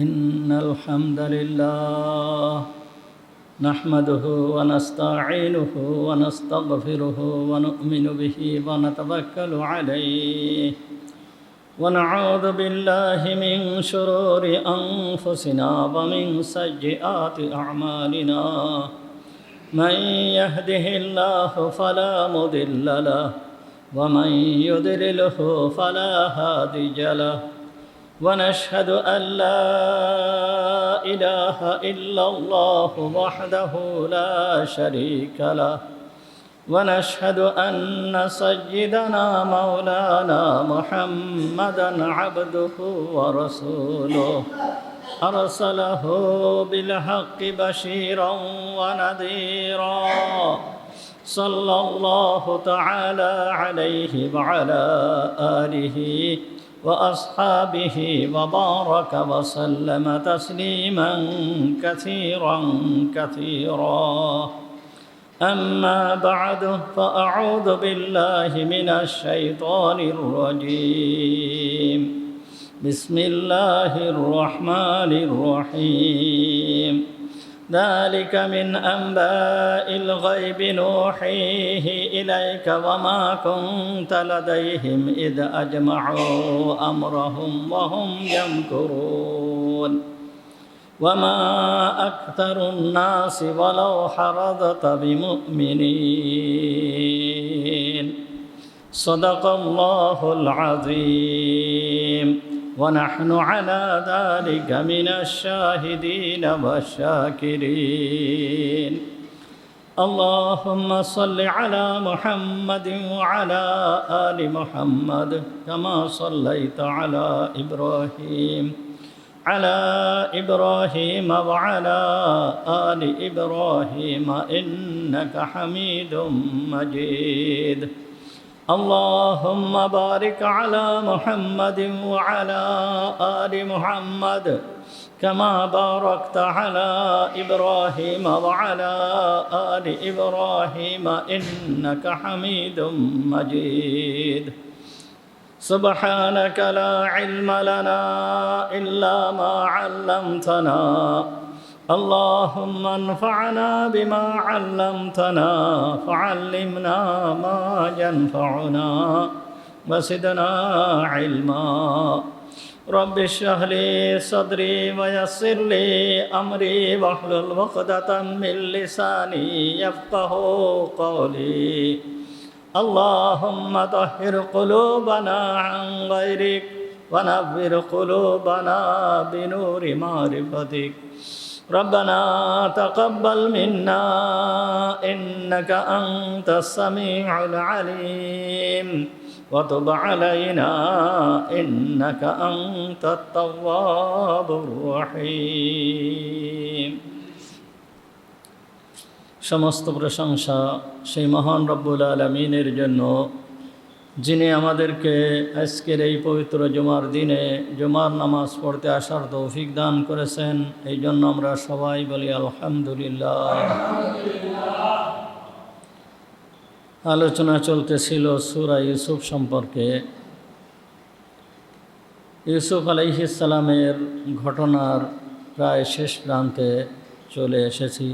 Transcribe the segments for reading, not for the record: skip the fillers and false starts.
إن الحمد لله نحمده ونستعينه ونستغفره ونؤمن به ونتوكل عليه ونعوذ بالله من شرور أنفسنا ومن سيئات أعمالنا من يهده الله فلا مضل له ومن يضلله فلا هادي له ونشهد أن لا إله إلا الله وحده لا شريك له ونشهد أن سيدنا مولانا محمدًا عبده ورسوله أرسله بالحق بشيرا ونذيرا صلى الله تعالى عليه وعلى آله وأصحابه وبارك وسلم تسليما كثيرا أما بعد فأعوذ بالله من الشيطان الرجيم بسم الله الرحمن الرحيم ذلك من أنباء الغيب نوحيه إليك وما كنت لديهم إذ أجمعوا أمرهم وهم يمكرون وما أكثر الناس ولو حرصت بمؤمنين صدق الله العظيم ونحن على ذلك من الشاهدين والشاكرين اللهم صل على محمد وعلى آل محمد كما صليت على إبراهيم وعلى آل إبراهيم إنك حميد مجيد اللهم بارك على محمد وعلى آل محمد كما باركت على إبراهيم وعلى آل إبراهيم إنك حميد مجيد سبحانك لا علم لنا إلا ما علمتنا اللهم انفعنا بما علمتنا فعلمنا ما ينفعنا وزدنا علما رب اشرح لي صدري ويسر لي أمري واحلل عقدة من لساني يفقهوا قولي اللهم طهر قلوبنا عن غيرك ونور قلوبنا بنور معرفتك ربنا تقبل منا إنك أنت السميع العليم وتب علينا إنك أنت التواب الرحيم সমস্ত প্রশংসা সেই মহান রব্বুল আলামিনের জন্য যিনি আমাদেরকে আজকের এই পবিত্র জুমার দিনে জুমার নামাজ পড়তে আসার তৌফিক দান করেছেন এই জন্য আমরা সবাই বলি আলহামদুলিল্লাহ। আলোচনা চলতেছিল সূরা ইউসুফ সম্পর্কে। ইউসুফ আলাইহিস সালামের ঘটনার প্রায় শেষ প্রান্তে চলে এসেছি।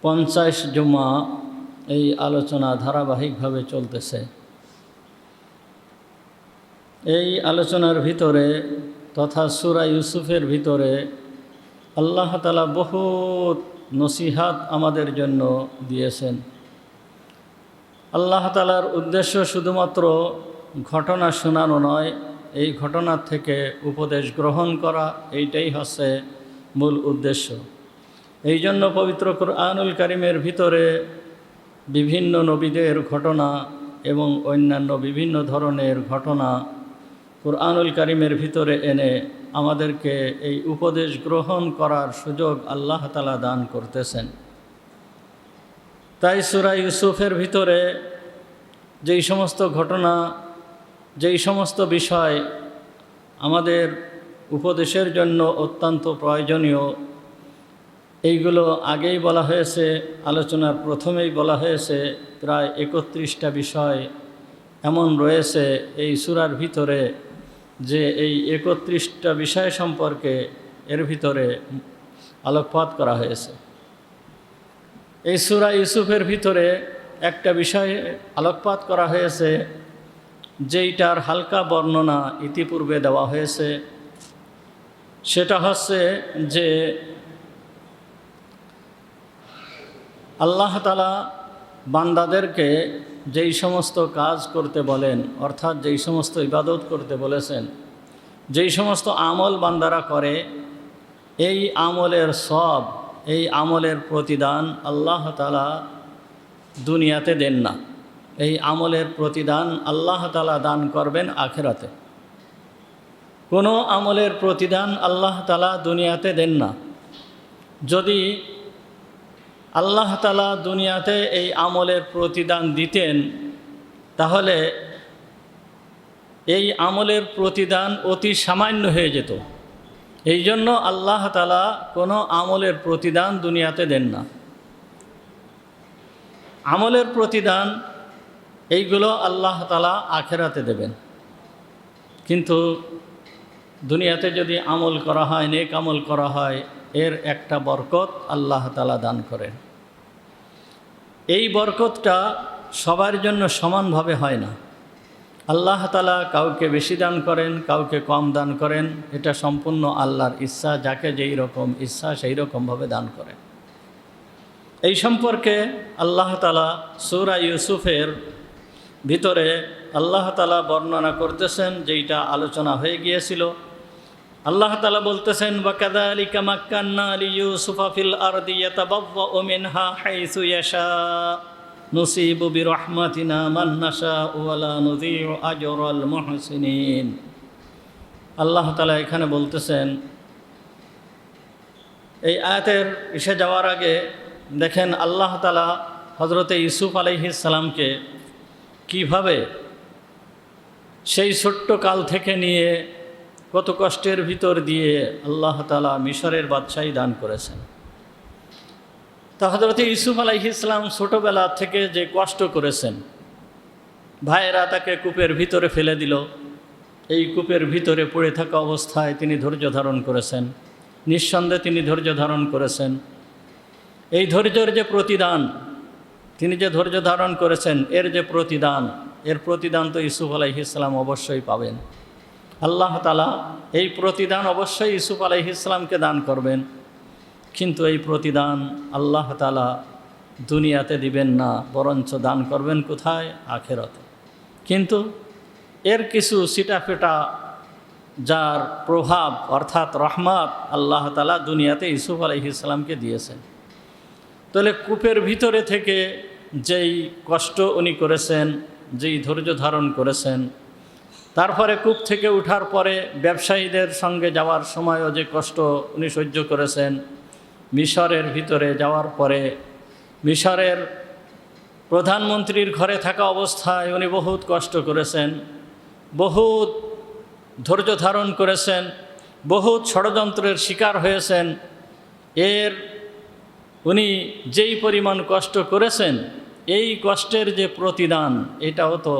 50 জুমা এই আলোচনা ধারাবাহিকভাবে চলতেছে। এই আলোচনার ভিতরে তথা সূরা ইউসুফের ভিতরে আল্লাহ তাআলা বহুত নসিহাত আমাদের জন্য দিয়েছেন। আল্লাহ তাআলার উদ্দেশ্য শুধুমাত্র ঘটনা শোনানো নয়, এই ঘটনার থেকে উপদেশ গ্রহণ করা, এইটাই হচ্ছে মূল উদ্দেশ্য। এই জন্য পবিত্র কুরআনুল কারীমের ভিতরে বিভিন্ন নবীদের ঘটনা এবং অন্যান্য বিভিন্ন ধরনের ঘটনা কুরআনুল কারীমের ভিতরে এনে আমাদেরকে এই উপদেশ গ্রহণ করার সুযোগ আল্লাহ তাআলা দান করতেছেন। তাই সূরা ইউসুফের ভিতরে যেই সমস্ত ঘটনা, যেই সমস্ত বিষয় আমাদের উপদেশের জন্য অত্যন্ত প্রয়োজনীয়, এইগুলো আগেই বলা হয়েছে, আলোচনার প্রথমেই বলা হয়েছে। প্রায় 31টা বিষয় এমন রয়েছে এই সূরার ভিতরে যে এই 31টা বিষয় সম্পর্কে এর ভিতরে আলোকপাত করা হয়েছে। এই সূরা ইউসুফের ভিতরে একটা বিষয়ে আলোকপাত করা হয়েছে যেইটার হালকা বর্ণনা ইতিপূর্বে দেওয়া হয়েছে, সেটা হচ্ছে যে আল্লাহ তাআলা বান্দাদেরকে যেই সমস্ত কাজ করতে বলেন, অর্থাৎ যেই সমস্ত ইবাদত করতে বলেছেন, যেই সমস্ত আমল বান্দারা করে, এই আমলের সব, এই আমলের প্রতিদান আল্লাহ তাআলা দুনিয়াতে দেন না। এই আমলের প্রতিদান আল্লাহ তাআলা দান করবেন আখিরাতে। কোনো আমলের প্রতিদান আল্লাহ তাআলা দুনিয়াতে দেন না। যদি আল্লাহ তাআলা দুনিয়াতে এই আমলের প্রতিদান দিতেন, তাহলে এই আমলের প্রতিদান অতি সামান্য হয়ে যেত। এই জন্য আল্লাহ তাআলা কোনো আমলের প্রতিদান দুনিয়াতে দেন না। আমলের প্রতিদান এইগুলো আল্লাহ তাআলা আখিরাতে দেবেন। কিন্তু দুনিয়াতে যদি আমল করা হয়, নেক আমল করা হয়, এর একটা বরকত আল্লাহ তাআলা দান করেন। এই বরকতটা সবার জন্য সমানভাবে হয় না। আল্লাহ তাআলা কাউকে বেশি দান করেন, কাউকে কম দান করেন। এটা সম্পূর্ণ আল্লাহর ইচ্ছা, যাকে যেই রকম ইচ্ছা সেই রকমভাবে দান করেন। এই সম্পর্কে আল্লাহ তাআলা সূরা ইউসুফের ভিতরে আল্লাহ তাআলা বর্ণনা করতেছেন, যেইটা আলোচনা হয়ে গিয়েছিল। আল্লাহ তাআলা বলতেছেন, ওয়াকাযালিকা মাক্কান্না লিইউসুফা ফিল আরদি ইয়াতাবাওয়াউ মিনহা হাইসু ইয়াশা নুসিবু বিরহমাতিনা মান নাশাউ ওয়া লা নুযিউ আজরাল মুহসিনিন। আল্লাহ তাআলা এখানে বলতেছেন, এই আয়াতের এসে যাওয়ার আগে দেখেন আল্লাহ তাআলা হযরতে ইউসুফ আলাইহিস সালামকে কিভাবে সেই ছোট্ট কাল থেকে নিয়ে কত কষ্টের ভিতর দিয়ে আল্লাহ তাআলা মিশরের বাদশাহী দান করেছেন। তা হযরত ইউসুফ আলাইহিস সালাম ছোটোবেলা থেকে যে কষ্ট করেছেন, ভাইয়েরা তাকে কূপের ভিতরে ফেলে দিল, এই কূপের ভিতরে পড়ে থাকা অবস্থায় তিনি ধৈর্য ধারণ করেছেন। নিঃসন্দেহে তিনি ধৈর্য ধারণ করেছেন। এই ধৈর্যের যে প্রতিদান, তিনি যে ধৈর্য ধারণ করেছেন, এর যে প্রতিদান, এর প্রতিদান তো ইউসুফ আলাইহিস সালাম অবশ্যই পাবেন। আল্লাহ তাআলা এই প্রতিদান অবশ্যই ইউসুফ আলাইহিস সালামকে দান করবেন। কিন্তু এই প্রতিদান আল্লাহ তাআলা দুনিয়াতে দিবেন না, বরঞ্চ দান করবেন কোথায়? আখিরাতে। কিন্তু এর কিছু সিটাফেটা যার প্রভাব অর্থাৎ রহমত আল্লাহ তাআলা দুনিয়াতে ইউসুফ আলাইহিস সালামকে দিয়েছেন। তাহলে কূপের ভিতরে থেকে যেই কষ্ট উনি করেছেন, যেই ধৈর্য ধারণ করেছেন, তারপরে কূপ থেকে ওঠার পরে ব্যবসায়ীদের সঙ্গে যাওয়ার সময়ও যে কষ্ট উনি সহ্য করেছেন, মিশরের ভিতরে যাওয়ার পরে মিশরের প্রধানমন্ত্রীর ঘরে থাকা অবস্থায় উনি বহুত কষ্ট করেছেন, বহুত ধৈর্য ধারণ করেছেন, বহুত ষড়যন্ত্রের শিকার হয়েছেন। এর উনি যেই পরিমাণ কষ্ট করেছেন, এই কষ্টের যে প্রতিদান, এটাও তো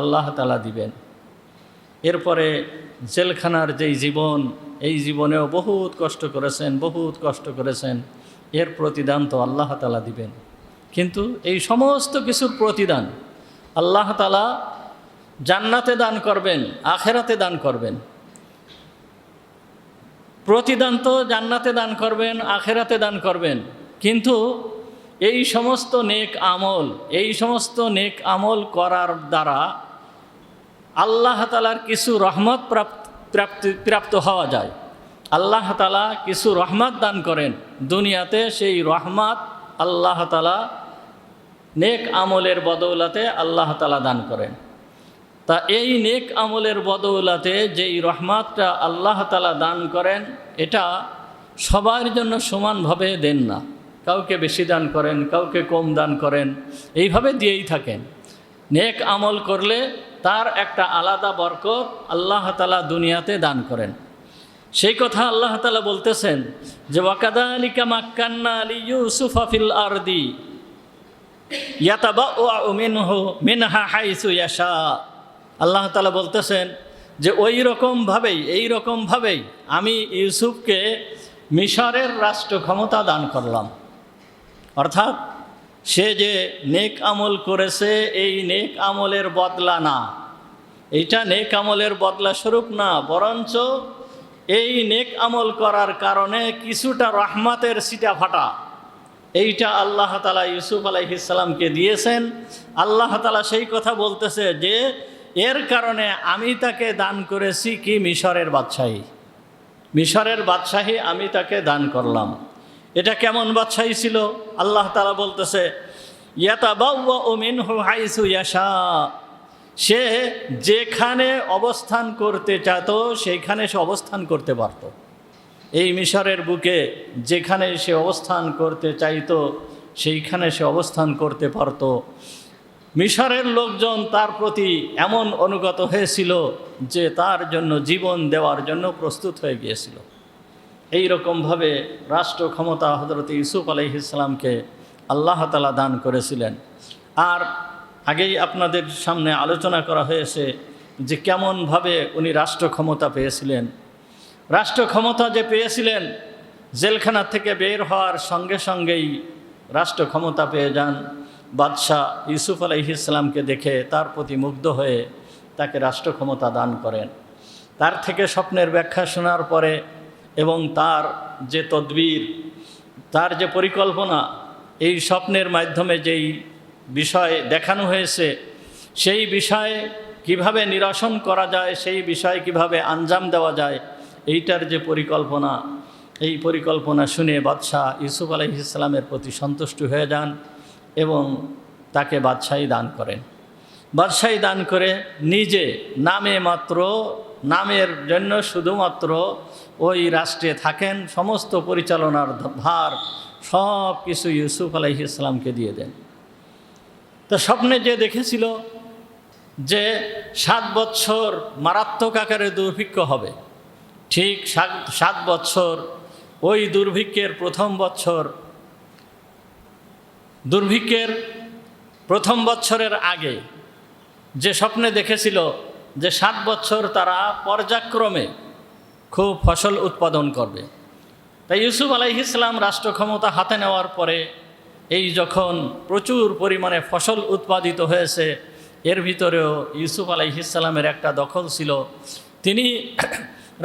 আল্লাহ তাআলা দিবেন। এরপরে জেলখানার যেই জীবন, এই জীবনেও বহুত কষ্ট করেছেন, বহুত কষ্ট করেছেন, এর প্রতিদান তো আল্লাহ তাআলা দিবেন। কিন্তু এই সমস্ত কিছুর প্রতিদান আল্লাহ তাআলা জান্নাতে দান করবেন, আখিরাতে দান করবেন। প্রতিদান তো জান্নাতে দান করবেন, আখিরাতে দান করবেন। কিন্তু এই সমস্ত নেক আমল, এই সমস্ত নেক আমল করার দ্বারা আল্লাহ তাআলার কিছু রহমত প্রাপ্ত হওয়া যায়। আল্লাহ তাআলা কিছু রহমত দান করেন দুনিয়াতে, সেই রহমত আল্লাহ তাআলা নেক আমলের বদৌলতে আল্লাহ তাআলা দান করেন। তা এই নেক আমলের বদৌলতে যেই রহমতটা আল্লাহ তাআলা দান করেন, এটা সবার জন্য সমানভাবে দেন না। কাউকে বেশি দান করেন, কাউকে কম দান করেন, এইভাবে দিয়েই থাকেন। নেক আমল করলে তার একটা আলাদা বরকত আল্লাহ তাআলা দুনিয়াতে দান করেন। সেই কথা আল্লাহ তাআলা বলতেছেন যে ওয়াকাযালিকা মাক্কান্না লিইউসুফা ফিল আরদি ইয়াতাবাওয়াউ মিনহা হাইসু ইয়াশা। আল্লাহ তাআলা বলতেছেন যে এই রকমভাবেই আমি ইউসুফকে মিশরের রাষ্ট্র ক্ষমতা দান করলাম। অর্থাৎ সে যে নেক আমল করেছে এই নেক আমলের বদলা না, এইটা নেক আমলের বদলা স্বরূপ না, বরঞ্চ এই নেক আমল করার কারণে কিছুটা রহমতের ছিটা ফাটা এইটা আল্লাহ তাআলা ইউসুফ আলাইহিস সালামকে দিয়েছেন। আল্লাহ তাআলা সেই কথা বলতেছে যে এর কারণে আমি তাকে দান করেছি কি মিশরের বাদশাহী আমি তাকে দান করলাম। এটা কেমন বাদশাহী ছিল? আল্লাহ তাআলা বলতেছে ইয়াতাবাওয়াউ মিনহু হাইসু ইয়াশা, সে যেখানে অবস্থান করতে চাইতো সেইখানে সে অবস্থান করতে পারত। এই মিশরের বুকে যেখানে সে অবস্থান করতে চাইতো সেইখানে সে অবস্থান করতে পারত। মিশরের লোকজন তার প্রতি এমন অনুগত হয়েছিল যে তার জন্য জীবন দেওয়ার জন্য প্রস্তুত হয়ে গিয়েছিল। এই রকমভাবে রাষ্ট্র ক্ষমতা হযরত ইউসুফ আলাইহিস সালামকে আল্লাহ তাআলা দান করেছিলেন। আর আগেই আপনাদের সামনে আলোচনা করা হয়েছে যে কেমনভাবে উনি রাষ্ট্র ক্ষমতা পেয়েছিলেন। রাষ্ট্র ক্ষমতা যে পেয়েছিলেন, জেলখানা থেকে বের হওয়ার সঙ্গে সঙ্গেই রাষ্ট্র ক্ষমতা পেয়ে যান। বাদশাহ ইউসুফ আলাইহিস সালামকে দেখে তার প্রতি মুগ্ধ হয়ে তাকে রাষ্ট্র ক্ষমতা দান করেন। তার থেকে স্বপ্নের ব্যাখ্যা শোনার পরে এবং তার যে তদবির, তার যে পরিকল্পনা, এই স্বপ্নের মাধ্যমে যেই বিষয় দেখানো হয়েছে সেই বিষয়ে কিভাবে নিরসন করা যায়, সেই বিষয়ে কিভাবে আঞ্জাম দেওয়া যায়, এইটার যে পরিকল্পনা, এই পরিকল্পনা শুনে বাদশাহ ইউসুফ আলাইহিস সালামের প্রতি সন্তুষ্ট হয়ে যান এবং তাকে বাদশাহী দান করেন। বাদশাহী দান করে নিজে নামের জন্য শুধুমাত্র ওই রাষ্ট্রে থাকেন, সমস্ত পরিচালনার ভার সব কিছু ইউসুফ আলাইহিস সালামকে দিয়ে দেন। তো স্বপ্নে যে দেখেছিল যে 7 বছর মারাত্মক আকারে দুর্ভিক্ষ হবে, ঠিক 7 বছর ওই দুর্ভিক্ষের প্রথম বছরের আগে যে স্বপ্নে দেখেছিল যে 7 বছর তারা পর্যায়ক্রমে খুব ফসল উৎপাদন করবে। তাই ইউসুফ আলাইহিস সালাম রাষ্ট্র ক্ষমতা হাতে নেওয়ার পরে এই যখন প্রচুর পরিমাণে ফসল উৎপাদিত হয়েছে, এর ভিতরেও ইউসুফ আলাইহিস সালামের একটা দখল ছিল। তিনি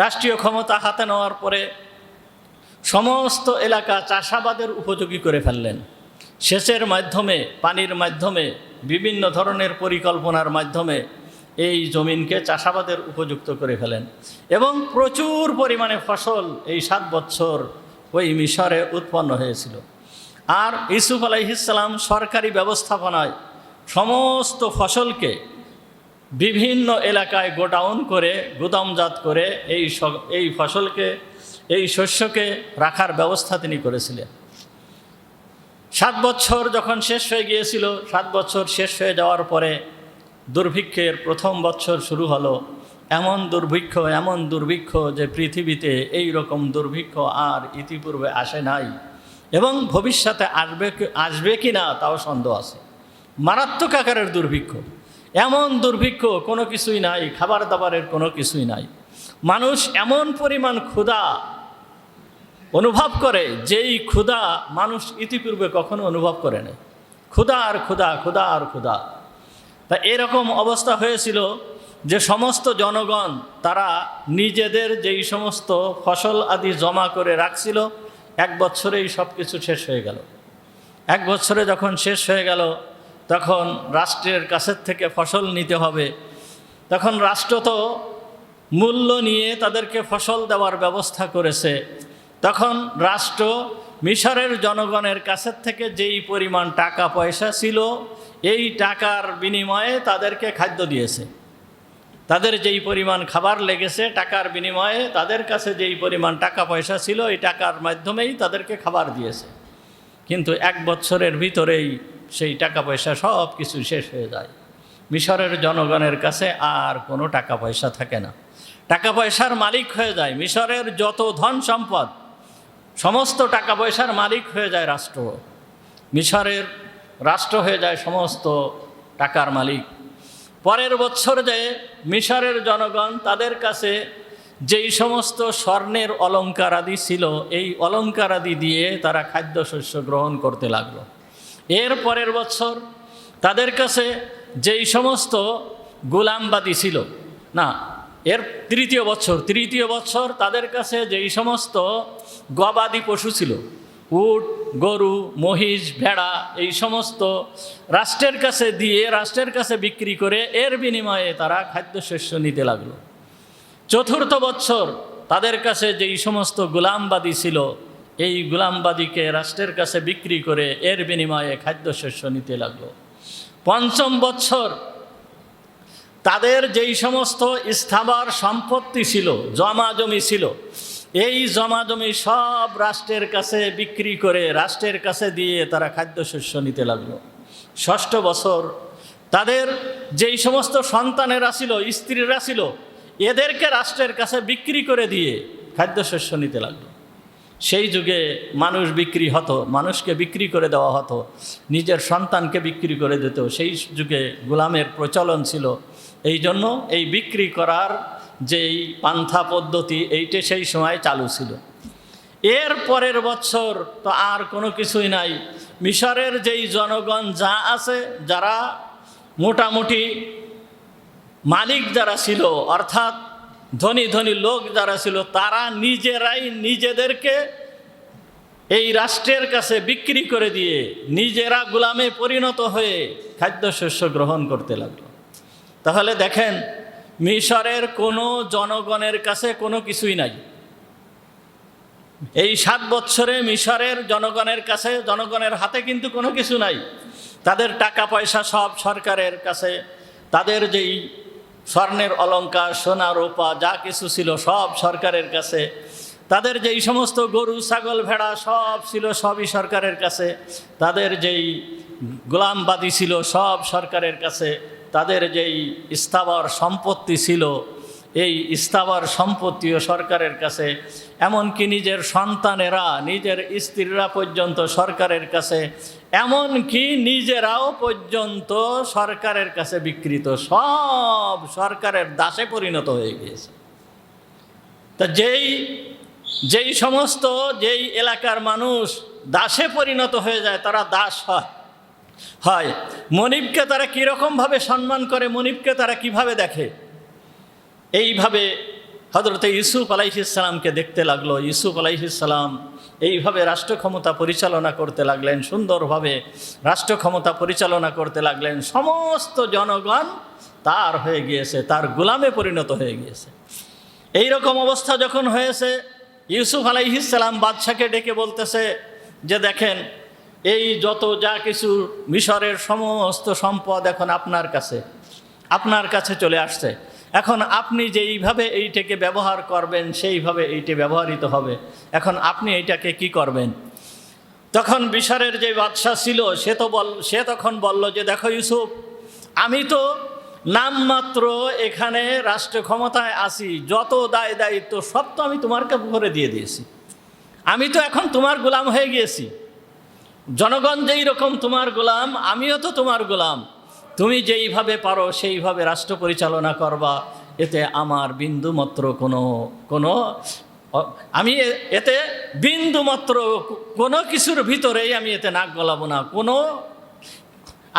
রাষ্ট্রীয় ক্ষমতা হাতে নেওয়ার পরে সমস্ত এলাকা চাষাবাদের উপযোগী করে ফেললেন। সেচের মাধ্যমে, পানির মাধ্যমে, বিভিন্ন ধরনের পরিকল্পনার মাধ্যমে এই জমিনকে চাষাবাদের উপযুক্ত করে ফেলেন এবং প্রচুর পরিমাণে ফসল এই 7 বছর ওই মিশরে উৎপন্ন হয়েছিল। আর ইউসুফ আলাইহিস সালাম সরকারি ব্যবস্থাপনায় সমস্ত ফসলকে বিভিন্ন এলাকায় গোডাউন করে, গুদামজাত করে এই ফসলকে, এই শস্যকে রাখার ব্যবস্থা তিনি করেছিলেন। 7 বছর যখন শেষ হয়ে গিয়েছিল, 7 বছর শেষ হয়ে যাওয়ার পরে দুর্ভিক্ষের প্রথম বছর শুরু হলো। এমন দুর্ভিক্ষ যে পৃথিবীতে এই রকম দুর্ভিক্ষ আর ইতিপূর্বে আসে নাই এবং ভবিষ্যতে আসবে কি না তাও সন্দেহ আছে। মারাত্মক আকারের দুর্ভিক্ষ, এমন দুর্ভিক্ষ কোনো কিছুই নাই, খাবার দাবারের কোনো কিছুই নাই। মানুষ এমন পরিমাণ ক্ষুধা অনুভব করে যেই ক্ষুধা মানুষ ইতিপূর্বে কখনো অনুভব করে নাই। ক্ষুধা আর ক্ষুধা। তা এরকম অবস্থা হয়েছিল যে সমস্ত জনগণ তারা নিজেদের যেই সমস্ত ফসল আদি জমা করে রাখছিল, 1 বছরেই সব কিছু শেষ হয়ে গেল। 1 বছরে যখন শেষ হয়ে গেল তখন রাষ্ট্রের কাছের থেকে ফসল নিতে হবে। তখন রাষ্ট্র তো মূল্য নিয়ে তাদেরকে ফসল দেওয়ার ব্যবস্থা করেছে। তখন রাষ্ট্র মিশরের জনগণের কাছের থেকে যেই পরিমাণ টাকা পয়সা ছিল, এই টাকার বিনিময়ে তাদেরকে খাদ্য দিয়েছে। তাদের যেই পরিমাণ খাবার লেগেছে, টাকার বিনিময়ে তাদের কাছে যেই পরিমাণ টাকা পয়সা ছিল, এই টাকার মাধ্যমেই তাদেরকে খাবার দিয়েছে। কিন্তু 1 বছরের ভিতরেই সেই টাকা পয়সা সব কিছু শেষ হয়ে যায়। মিশরের জনগণের কাছে আর কোনো টাকা পয়সা থাকে না, টাকা পয়সার মালিক হয়ে যায় মিশরের যত ধন সম্পদ, সমস্ত টাকা পয়সার মালিক হয়ে যায় রাষ্ট্র। মিশরের রাষ্ট্র হয়ে যায় সমস্ত টাকার মালিক। পরের বছর যে মিশরের জনগণ তাদের কাছে যেই সমস্ত স্বর্ণের অলঙ্কারাদি ছিল, এই অলঙ্কারাদি দিয়ে তারা খাদ্যশস্য গ্রহণ করতে লাগলো। এর পরের বছর তাদের কাছে যেই সমস্ত গোলামবাদী ছিল, না, এর তৃতীয় বছর তাদের কাছে যেই সমস্ত গবাদি পশু ছিল, উট, গরু, মহিষ, ভেড়া, এই সমস্ত রাষ্ট্রের কাছে দিয়ে রাষ্ট্রের কাছে বিক্রি করে এর বিনিময়ে তারা খাদ্যশস্য নিতে লাগলো। চতুর্থ বছর তাদের কাছে যেই সমস্ত গোলামবাদী ছিল, এই গোলামবাদীকে রাষ্ট্রের কাছে বিক্রি করে এর বিনিময়ে খাদ্যশস্য নিতে লাগলো। পঞ্চম বছর তাদের যেই সমস্ত স্থাবর সম্পত্তি ছিল, জমাজমি ছিল, এই জমাজমি সব রাষ্ট্রের কাছে বিক্রি করে রাষ্ট্রের কাছে দিয়ে তারা খাদ্যশস্য নিতে লাগলো। ষষ্ঠ বছর তাদের যেই সমস্ত সন্তানেরা ছিল, স্ত্রীরা ছিল, এদেরকে রাষ্ট্রের কাছে বিক্রি করে দিয়ে খাদ্যশস্য নিতে লাগলো। সেই যুগে মানুষ বিক্রি হতো, মানুষকে বিক্রি করে দেওয়া হতো, নিজের সন্তানকে বিক্রি করে দিত। সেই যুগে গোলামের প্রচলন ছিল। এই জন্য এই বিক্রি করার যেই পান্থা পদ্ধতি, এইটা সেই সময় চালু ছিল। এর পরের বছর তো আর কোনো কিছুই নাই। মিশরের যেই জনগণ যা আছে, যারা মোটামুটি মালিক যারা ছিল, অর্থাৎ ধনী ধনী লোক যারা ছিল, তারা নিজেরাই নিজেদেরকে এই রাষ্ট্রের কাছে বিক্রি করে দিয়ে নিজেরা গোলামে পরিণত হয়ে খাদ্যশস্য গ্রহণ করতে লাগলো। তাহলে দেখেন, মিশরের কোনো জনগণের কাছে কোনো কিছুই নাই। এই 7 বছরে মিশরের জনগণের কাছে, জনগণের হাতে কিন্তু কোনো কিছু নাই। তাদের টাকা পয়সা সব সরকারের কাছে, তাদের যেই স্বর্ণের অলঙ্কার, সোনা রূপা যা কিছু ছিল সব সরকারের কাছে, তাদের যেই সমস্ত গরু, ছাগল, ভেড়া সব ছিল সবই সরকারের কাছে, তাদের যেই গোলামবাদী ছিল সব সরকারের কাছে, তাদের যেই স্থাবর সম্পত্তি ছিল এই স্থাবর সম্পত্তিও সরকারের কাছে, এমনকি নিজের সন্তানেরা, নিজের স্ত্রীরা পর্যন্ত সরকারের কাছে, এমনকি নিজেরাও পর্যন্ত সরকারের কাছে বিক্রিত, সব সরকারের দাসে পরিণত হয়ে গিয়েছে। তা যেই সমস্ত যেই এলাকার মানুষ দাসে পরিণত হয়ে যায়, তারা দাস হয়। মনিবকে তারা কীরকমভাবে সম্মান করে, মনিবকে তারা কিভাবে দেখে, এইভাবে হযরত ইউসুফ আলাইহিস সালামকে দেখতে লাগলো। ইউসুফ আলাইহিস সালাম এইভাবে রাষ্ট্র ক্ষমতা পরিচালনা করতে লাগলেন, সুন্দরভাবে রাষ্ট্র ক্ষমতা পরিচালনা করতে লাগলেন। সমস্ত জনগণ তার হয়ে গিয়েছে, তার গোলামে পরিণত হয়ে গিয়েছে। এই রকম অবস্থা যখন হয়েছে, ইউসুফ আলাইহিস সালাম বাদশাকে ডেকে বলতেছে যে দেখেন, এই যত যা কিছু মিশরের সমস্ত সম্পদ এখন আপনার কাছে চলে আসছে। এখন আপনি যেইভাবে এইটাকে ব্যবহার করবেন সেইভাবে এইটা ব্যবহৃত হবে। এখন আপনি এইটাকে কি করবেন? তখন মিশরের যে বাদশা ছিল সে তখন বলল যে দেখো ইউসুফ, আমি তো নামমাত্র এখানে রাষ্ট্র ক্ষমতায় আছি, যত দায় দায়িত্ব সব তো আমি তোমাকে ভরে দিয়ে দিয়েছি। আমি তো এখন তোমার গোলাম হয়ে গিয়েছি। জনগণ যেই রকম তোমার গোলাম, আমিও তো তোমার গোলাম। তুমি যেইভাবে পারো সেইভাবে রাষ্ট্র পরিচালনা করবা। এতে আমার বিন্দুমাত্র আমি এতে বিন্দুমাত্র কোনো কিছুর ভিতরেই আমি এতে নাক গলাবো না,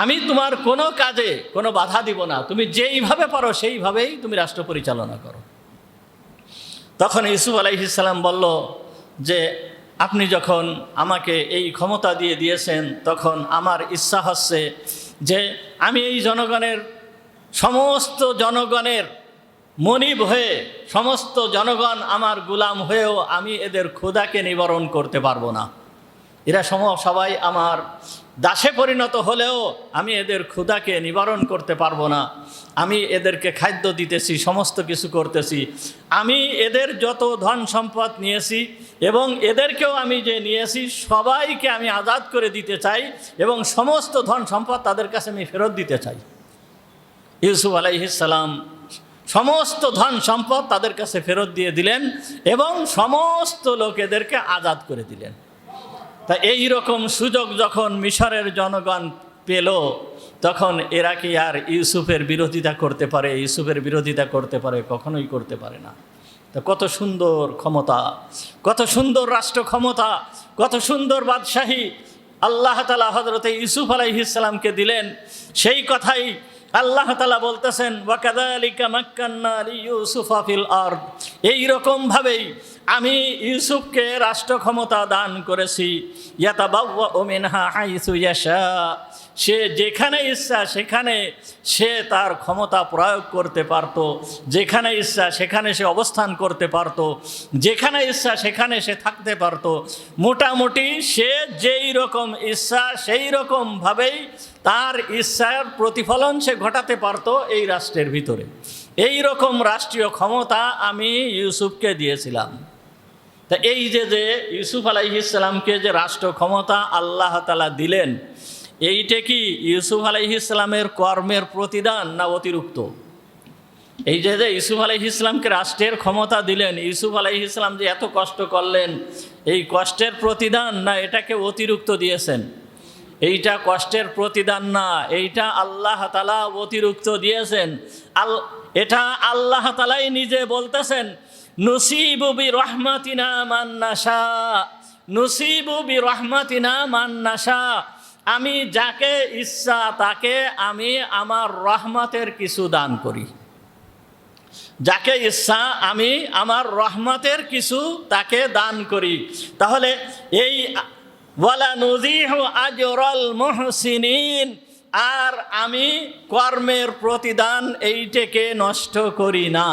আমি তোমার কোনো কাজে কোনো বাধা দিব না। তুমি যেইভাবে পারো সেইভাবেই তুমি রাষ্ট্র পরিচালনা করো। তখন ইউসুফ আলাইহিস সালাম বলল যে আপনি যখন আমাকে এই ক্ষমতা দিয়েছেন, তখন আমার ইচ্ছা হচ্ছে যে আমি এই সমস্ত জনগণের মনিব হয়ে, সমস্ত জনগণ আমার গোলাম হয়েও আমি এদের ক্ষুধাকে নিবারণ করতে পারবো না। এরা সবাই আমার দাসে পরিণত হলেও আমি এদের ক্ষুধাকে নিবারণ করতে পারবো না। আমি এদেরকে খাদ্য দিতেছি, সমস্ত কিছু করতেছি। আমি এদের যত ধন সম্পদ নিয়েছি এবং এদেরকেও আমি যে নিয়েছি সবাইকে আমি আজাদ করে দিতে চাই এবং সমস্ত ধন সম্পদ তাদের কাছে আমি ফেরত দিতে চাই। ইউসুফ আলাইহিস সালাম সমস্ত ধন সম্পদ তাদের কাছে ফেরত দিয়ে দিলেন এবং সমস্ত লোকেদেরকে আজাদ করে দিলেন। তা এই রকম সুযোগ যখন মিশরের জনগণ পেল, তখন এরা কি আর ইউসুফের বিরোধিতা করতে পারে? ইউসুফের বিরোধিতা করতে পারে? কখনোই করতে পারে না। তো কত সুন্দর ক্ষমতা, কত সুন্দর রাষ্ট্র ক্ষমতা, কত সুন্দর বাদশাহী আল্লাহ তাআলা হযরতে ইউসুফ আলাইহিস সালামকে দিলেন। সেই কথাই আল্লাহ তাআলা বলতেছেন, ওয়াকাযালিকা মাক্কান্না লিইউসুফা ফিল আরদ, এইরকমভাবেই আমি ইউসুফকে রাষ্ট্র ক্ষমতা দান করেছি। ইয়াতাবাওয়াউ মিনহা হাইসু ইয়াশা, সে যেখানে ইচ্ছা সেখানে সে তার ক্ষমতা প্রয়োগ করতে পারত, যেখানে ইচ্ছা সেখানে সে অবস্থান করতে পারত, যেখানে ইচ্ছা সেখানে সে থাকতে পারত। মোটামুটি সে যেই রকম ইচ্ছা সেই রকমভাবেই তার ইচ্ছার প্রতিফলন সে ঘটাতে পারত এই রাষ্ট্রের ভিতরে। এই রকম রাষ্ট্রীয় ক্ষমতা আমি ইউসুফকে দিয়েছিলাম। তা এই যে ইউসুফ আলাইহিস সালামকে যে রাষ্ট্র ক্ষমতা আল্লাহ তাআলা দিলেন, এইটা কি ইউসুফ আলাইহিস সালামের কর্মের প্রতিদান না অতিরিক্ত? এই যে ইউসুফ আলাইহিস সালামকে রাষ্ট্রের ক্ষমতা দিলেন, ইউসুফ আলাইহিস সালাম যে এত কষ্ট করলেন, এই কষ্টের প্রতিদান না এটাকে অতিরিক্ত দিয়েছেন? এইটা কষ্টের প্রতিদান না, এইটা আল্লাহ তাআলা অতিরিক্ত দিয়েছেন। এটা আল্লাহ তাআলাই নিজে বলতেছেন, নুসিবু বিরহমাতিনা মান নাশা, নুসিবু বিরহমাতিনা মান নাশা, আমি যাকে ইচ্ছা তাকে আমি আমার রহমতের কিছু দান করি। যাকে ইচ্ছা আমি আমার রহমতের কিছু তাকে দান করি। তাহলে এই ওয়ালা নুযিহু আজরাল মুহসিনিন, আর আমি কর্মের প্রতিদান এইটাকে নষ্ট করি না।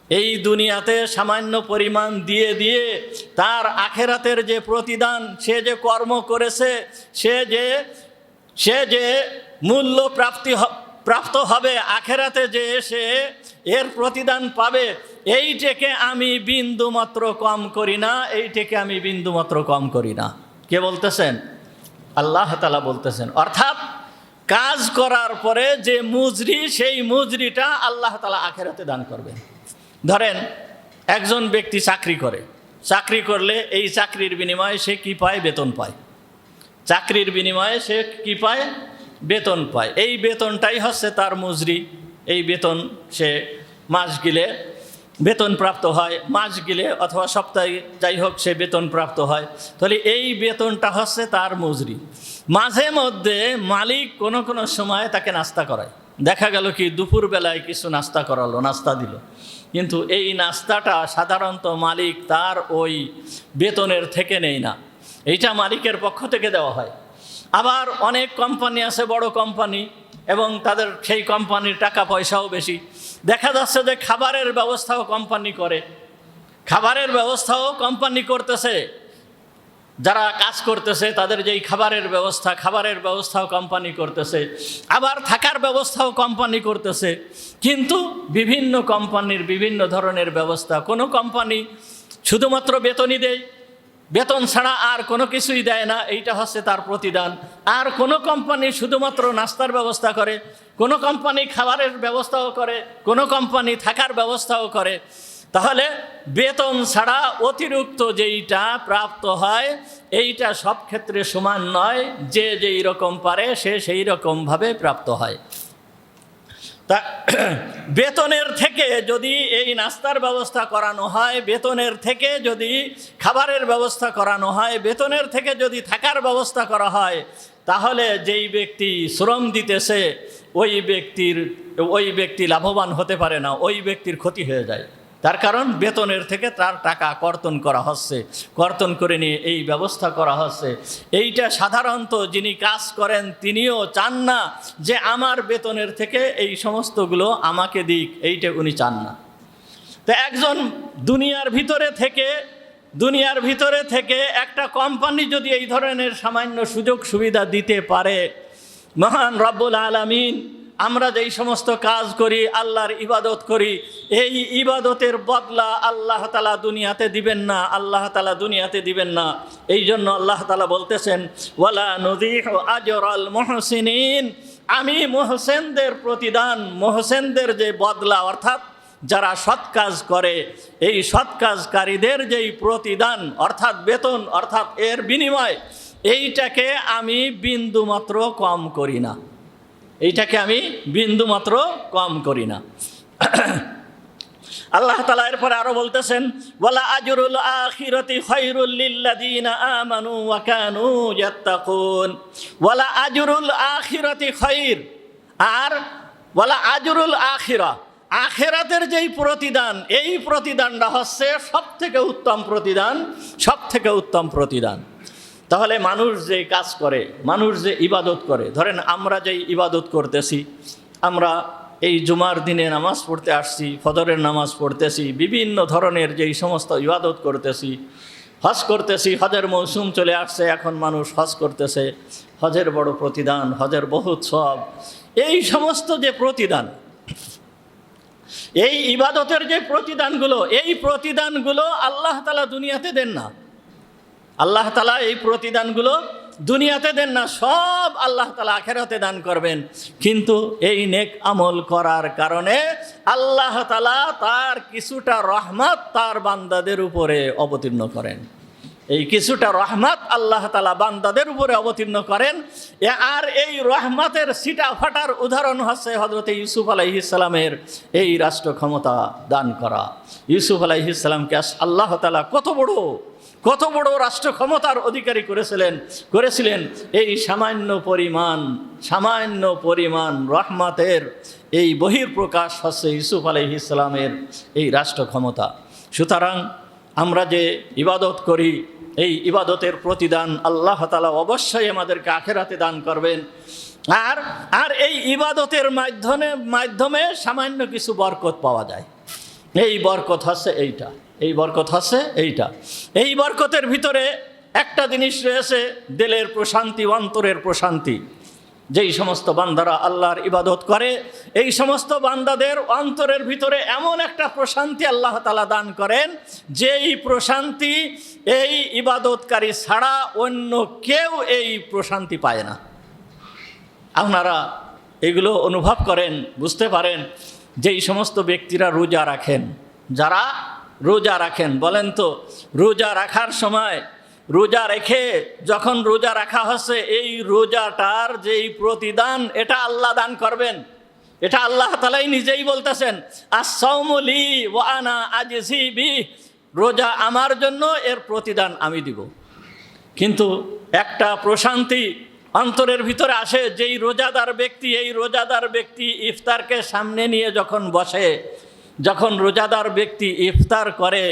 এই দুনিয়াতে সামান্য পরিমাণ দিয়ে দিয়ে তার আখেরাতের যে প্রতিদান, সে যে কর্ম করেছে, সে যে মূল্য প্রাপ্ত হবে আখেরাতে, যে সে এর প্রতিদান পাবে, এইটাকে আমি বিন্দুমাত্র কম করি না, এইটাকে আমি বিন্দুমাত্র কম করি না। কে বলতেছেন? আল্লাহ তাআলা বলতেছেন। অর্থাৎ কাজ করার পরে যে মুজরি, সেই মুজরিটা আল্লাহ তাআলা আখেরাতে দান করবেন। ধরেন একজন ব্যক্তি চাকরি করে, চাকরি করলে এই চাকরির বিনিময়ে সে কি পায়? বেতন পায়। চাকরির বিনিময়ে সে কি পায়? বেতন পায়। এই বেতনটাই হচ্ছে তার মজুরি। এই বেতন সে মাস গেলে বেতন প্রাপ্ত হয়, মাস গেলে অথবা সপ্তাহে যাই হোক সে বেতন প্রাপ্ত হয়। তাহলে এই বেতনটা হচ্ছে তার মজুরি। মাঝে মধ্যে মালিক কোনো কোনো সময় তাকে নাস্তা করায়। দেখা গেল কি দুপুরবেলায় কিছু নাস্তা করালো, নাস্তা দিল, কিন্তু এই নাস্তাটা সাধারণত মালিক তার ওই বেতনের থেকে নেয় না, এইটা মালিকের পক্ষ থেকে দেওয়া হয়। আবার অনেক কোম্পানি আছে, বড় কোম্পানি, এবং তাদের সেই কোম্পানির টাকা পয়সাও বেশি। দেখা যাচ্ছে যে খাবারের ব্যবস্থাও কোম্পানি করে, খাবারের ব্যবস্থাও কোম্পানি করতেছে। যারা কাজ করতেছে তাদের যেই খাবারের ব্যবস্থাও কোম্পানি করতেছে, আবার থাকার ব্যবস্থাও কোম্পানি করতেছে। কিন্তু বিভিন্ন কোম্পানির বিভিন্ন ধরনের ব্যবস্থা। কোনো কোম্পানি শুধুমাত্র বেতনই দেয়, বেতন ছাড়া আর কোনো কিছুই দেয় না, এইটা হচ্ছে তার প্রতিদান। আর কোনো কোম্পানি শুধুমাত্র নাস্তার ব্যবস্থা করে, কোনো কোম্পানি খাবারের ব্যবস্থাও করে, কোনো কোম্পানি থাকার ব্যবস্থাও করে। তাহলে বেতন ছাড়া অতিরিক্ত যেইটা প্রাপ্ত হয় এইটা সব ক্ষেত্রে সমান নয়, যে যেই রকম পারে সে সেই রকমভাবে প্রাপ্ত হয়। তা বেতনের থেকে যদি এই নাস্তার ব্যবস্থা করানো হয়, বেতনের থেকে যদি খাবারের ব্যবস্থা করানো হয়, বেতনের থেকে যদি থাকার ব্যবস্থা করা হয়, তাহলে যেই ব্যক্তি শ্রম দিতেছে ওই ব্যক্তি লাভবান হতে পারে না, ওই ব্যক্তির ক্ষতি হয়ে যায়। তার কারণ বেতনের থেকে তার টাকা কর্তন করা হচ্ছে, কর্তন করে নিয়ে এই ব্যবস্থা করা হচ্ছে। এইটা সাধারণত যিনি কাজ করেন তিনিও চান না যে আমার বেতনের থেকে এই সমস্তগুলো আমাকে দিক, এইটা উনি চান না। তো একজন দুনিয়ার ভিতরে থেকে একটা কোম্পানি যদি এই ধরনের সামান্য সুযোগ সুবিধা দিতে পারে, মহান রব্বুল আলামিন আমরা যেই সমস্ত কাজ করি, আল্লাহর ইবাদত করি, এই ইবাদতের বদলা আল্লাহ তাআলা দুনিয়াতে দিবেন না, আল্লাহ তাআলা দুনিয়াতে দিবেন না। এই জন্য আল্লাহ তাআলা বলতেছেন, ওয়ালা নুযিহু আজরাল মুহসিনিন, আমি মুহসিনদের প্রতিদান, মুহসিনদের যে বদলা, অর্থাৎ যারা সৎ কাজ করে, এই সৎ কাজকারীদের যেই প্রতিদান অর্থাৎ বেতন, অর্থাৎ এর বিনিময়, এইটাকে আমি বিন্দুমাত্র কম করি না। এইটাকে আমি বিন্দুমাত্র কম করি না। আল্লাহ তাআলা এরপরে আরো বলতেছেন, ওয়ালা আজরুল আখিরাতি খায়রুল লিল্লাযিনা আমানু ওয়া কানু ইয়াত্তাকুন। ওয়ালা আজরুল আখিরাতি খায়র, আর ওয়ালা আজরুল আখিরা, আখিরাতের যেই প্রতিদান, এই প্রতিদানটা হচ্ছে সবথেকে উত্তম প্রতিদান, সবথেকে উত্তম প্রতিদান। তাহলে মানুষ যে কাজ করে, মানুষ যে ইবাদত করে, ধরেন আমরা যেই ইবাদত করতেছি, আমরা এই জুমার দিনে নামাজ পড়তে আসছি, ফজরের নামাজ পড়তেছি, বিভিন্ন ধরনের যেই সমস্ত ইবাদত করতেছি, হজ করতেছি, হজের মৌসুম চলে আসছে, এখন মানুষ হজ করতেছে, হজের বড় প্রতিদান, হজের বহুত সব, এই সমস্ত যে প্রতিদান, এই ইবাদতের যে প্রতিদানগুলো, এই প্রতিদানগুলো আল্লাহ তাআলা দুনিয়াতে দেন না। আল্লাহ তাআলা এই প্রতিদানগুলো দুনিয়াতে দেন না, সব আল্লাহ তাআলা আখিরাতে দান করবেন। কিন্তু এই নেক আমল করার কারণে আল্লাহ তাআলা তার কিছুটা রহমত তার বান্দাদের উপরে অবতীর্ণ করেন। এই কিছুটা রহমত আল্লাহ তাআলা বান্দাদের উপরে অবতীর্ণ করেন। আর এই রহমতের সিটা ফাটার উদাহরণ হচ্ছে হযরত ইউসুফ আলাইহিস সালামের এই রাষ্ট্র ক্ষমতা দান করা। ইউসুফ আলাইহিস সালামকে আল্লাহ তাআলা কত বড় রাষ্ট্র ক্ষমতার অধিকারী করেছিলেন। এই সামান্য পরিমাণ রহমতের এই বহির্প্রকাশ হচ্ছে ইউসুফ আলাইহিস সালামের এই রাষ্ট্র ক্ষমতা। সুতরাং আমরা যে ইবাদত করি, এই ইবাদতের প্রতিদান আল্লাহ তাআলা অবশ্যই আমাদেরকে আখিরাতে দান করবেন। আর এই ইবাদতের মাধ্যমে সামান্য কিছু বরকত পাওয়া যায়। এই বরকত হচ্ছে এইটা, এই বরকত হচ্ছে এইটা। এই বরকতের ভিতরে একটা জিনিস রয়েছে, দিলের প্রশান্তি, অন্তরের প্রশান্তি। যেই সমস্ত বান্দারা আল্লাহর ইবাদত করে, এই সমস্ত বান্দাদের অন্তরের ভিতরে এমন একটা প্রশান্তি আল্লাহ তাআলা দান করেন, যেই প্রশান্তি এই ইবাদতকারী ছাড়া অন্য কেউ এই প্রশান্তি পায় না। আপনারা এগুলো অনুভব করেন, বুঝতে পারেন। যেই সমস্ত ব্যক্তিরা রোজা রাখেন, যারা রোজা রাখেন, বলেন তো রোজা রাখার সময়, রোজা রেখে যখন রোজা রাখা হচ্ছে, এই রোজাটার যেই প্রতিদান এটা আল্লাহ দান করবেন। এটা আল্লাহ তাআলাই নিজেই বলতেছেন, আস-সাওমু লি ওয়া আনা আজজি বিহি, রোজা আমার জন্য, এর প্রতিদান আমি দিব। কিন্তু একটা প্রশান্তি অন্তরের ভিতরে আসে, যেই রোজাদার ব্যক্তি, এই রোজাদার ব্যক্তি ইফতারকে সামনে নিয়ে যখন বসে, যখন রোজাদার ব্যক্তি ইফতার করে,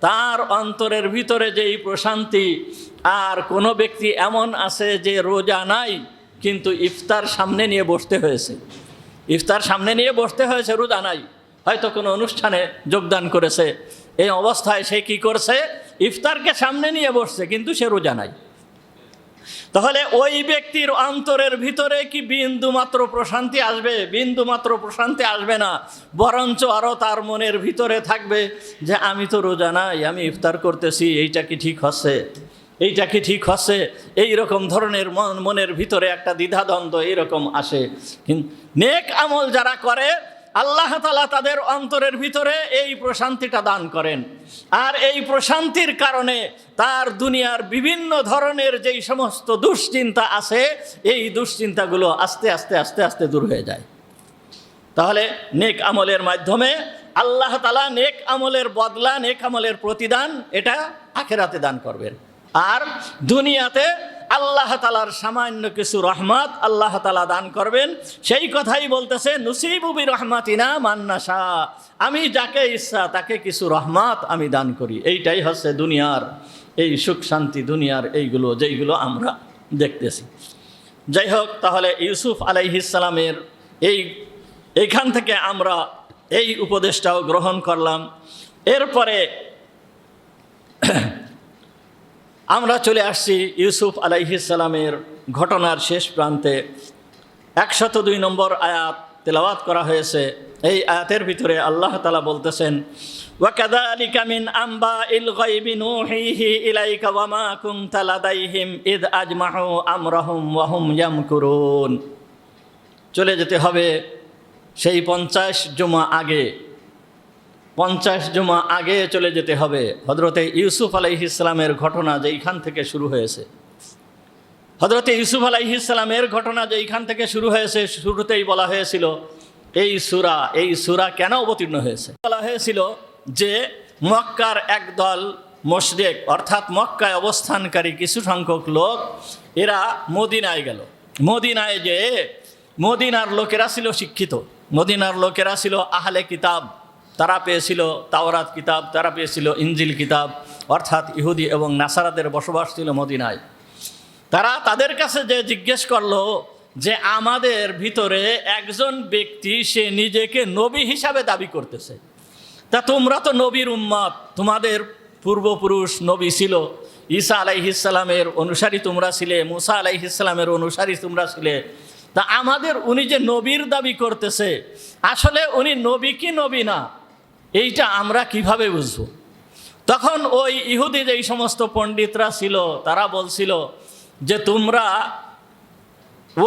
তার অন্তরের ভিতরে যেই প্রশান্তি, আর কোনো ব্যক্তি এমন আছে যে রোজা নাই কিন্তু ইফতার সামনে নিয়ে বসতে হয়েছে, ইফতার সামনে নিয়ে বসতে হয়েছে, রোজা নাই, হয়তো কোনো অনুষ্ঠানে যোগদান করেছে, এই অবস্থায় সে কি করছে, ইফতারকে সামনে নিয়ে বসছে, কিন্তু সে রোজা নাই। তাহলে ওই ব্যক্তির অন্তরের ভিতরে কি বিন্দুমাত্র প্রশান্তি আসবে? বিন্দুমাত্র প্রশান্তি আসবে না, বরঞ্চ আরও তার মনের ভিতরে থাকবে যে আমি তো রোজা নাই, আমি ইফতার করতেছি, এইটা কি ঠিক হচ্ছে, এইটা কি ঠিক হচ্ছে, এইরকম ধরনের মনের ভিতরে একটা দ্বিধাদ্বন্দ্ব এইরকম আসে। কিন্তু নেক আমল যারা করে, আল্লাহ তাআলা তাদের অন্তরের ভিতরে এই প্রশান্তিটা দান করেন। আর এই প্রশান্তির কারণে তার দুনিয়ার বিভিন্ন ধরনের যেই সমস্ত দুশ্চিন্তা আছে, এই দুশ্চিন্তাগুলো আস্তে আস্তে আস্তে আস্তে দূর হয়ে যায়। তাহলে নেক আমলের মাধ্যমে আল্লাহ তাআলা নেক আমলের বদলা, নেক আমলের প্রতিদান এটা আখিরাতে দান করবেন। আর দুনিয়াতে আল্লাহ তাআলার সামান্য কিছু রহমত আল্লাহ তাআলা দান করবেন। সেই কথাই বলতেছে, নুসিবু বিরহমাতিনা মান নাশা, আমি যাকে ইচ্ছা তাকে কিছু রহমত আমি দান করি। এইটাই হচ্ছে দুনিয়ার এই সুখ শান্তি, দুনিয়ার এইগুলো যেইগুলো আমরা দেখতেছি। যাই হোক, তাহলে ইউসুফ আলাইহিস সালামের এইখান থেকে আমরা এই উপদেশটাও গ্রহণ করলাম। এরপরে আমরা চলে আসছি ইউসুফ আলাইহিস সালামের ঘটনার শেষ প্রান্তে। 102 নম্বর আয়াত তেলাওয়াত করা হয়েছে। এই আয়াতের ভিতরে আল্লাহ তাআলা বলতেছেন, ওয়াকাযালিকা মিন আম্বাইল গায়বি নূহিহি ইলাইকা ওয়া মা কুনতা লাদাইহিম ইয আজমাউ আমরাহুম ওয়া হুম ইয়ামকুরুন। চলে যেতে হবে সেই 50 জুমা আগে, 50 জুমা আগে চলে যেতে হবে। হযরতে ইউসুফ আলাইহিস সালামের ঘটনা যেইখান থেকে শুরু হয়েছে, হযরত ইউসুফ আলাইহিস সালামের ঘটনা যে এইখান থেকে শুরু হয়েছে, শুরুতেই বলা হয়েছিল এই সূরা কেন অবতীর্ণ হয়েছে। বলা হয়েছিল যে মক্কার একদল মুশরিক অর্থাৎ মক্কায় অবস্থানকারী কিছু সংখ্যক লোক এরা মদিনায় গেল। মদিনায় যে মদিনার লোকেরা ছিল শিক্ষিত, মদিনার লোকেরা ছিল আহলে কিতাব, তারা পেয়েছিল তাওরাত কিতাব, তারা পেয়েছিল ইনজিল কিতাব, অর্থাৎ ইহুদি এবং নাসারাদের বসবাস ছিল মদিনায়। তারা তাদের কাছে যে জিজ্ঞেস করলো যে আমাদের ভিতরে একজন ব্যক্তি সে নিজেকে নবী হিসাবে দাবি করতেছে, তা তোমরা তো নবীর উম্মত, তোমাদের পূর্বপুরুষ নবী ছিল, ঈসা আলাইহিস সালামের অনুসারী তোমরা ছিলে, মুসা আলাইহিস সালামের অনুসারী তোমরা ছিলে, তা আমাদের উনি যে নবীর দাবি করতেছে আসলে উনি নবী কি নবী না এইটা আমরা কিভাবে বুঝবো। তখন ওই ইহুদি যেই সমস্ত পণ্ডিতরা ছিল তারা বলছিল যে তোমরা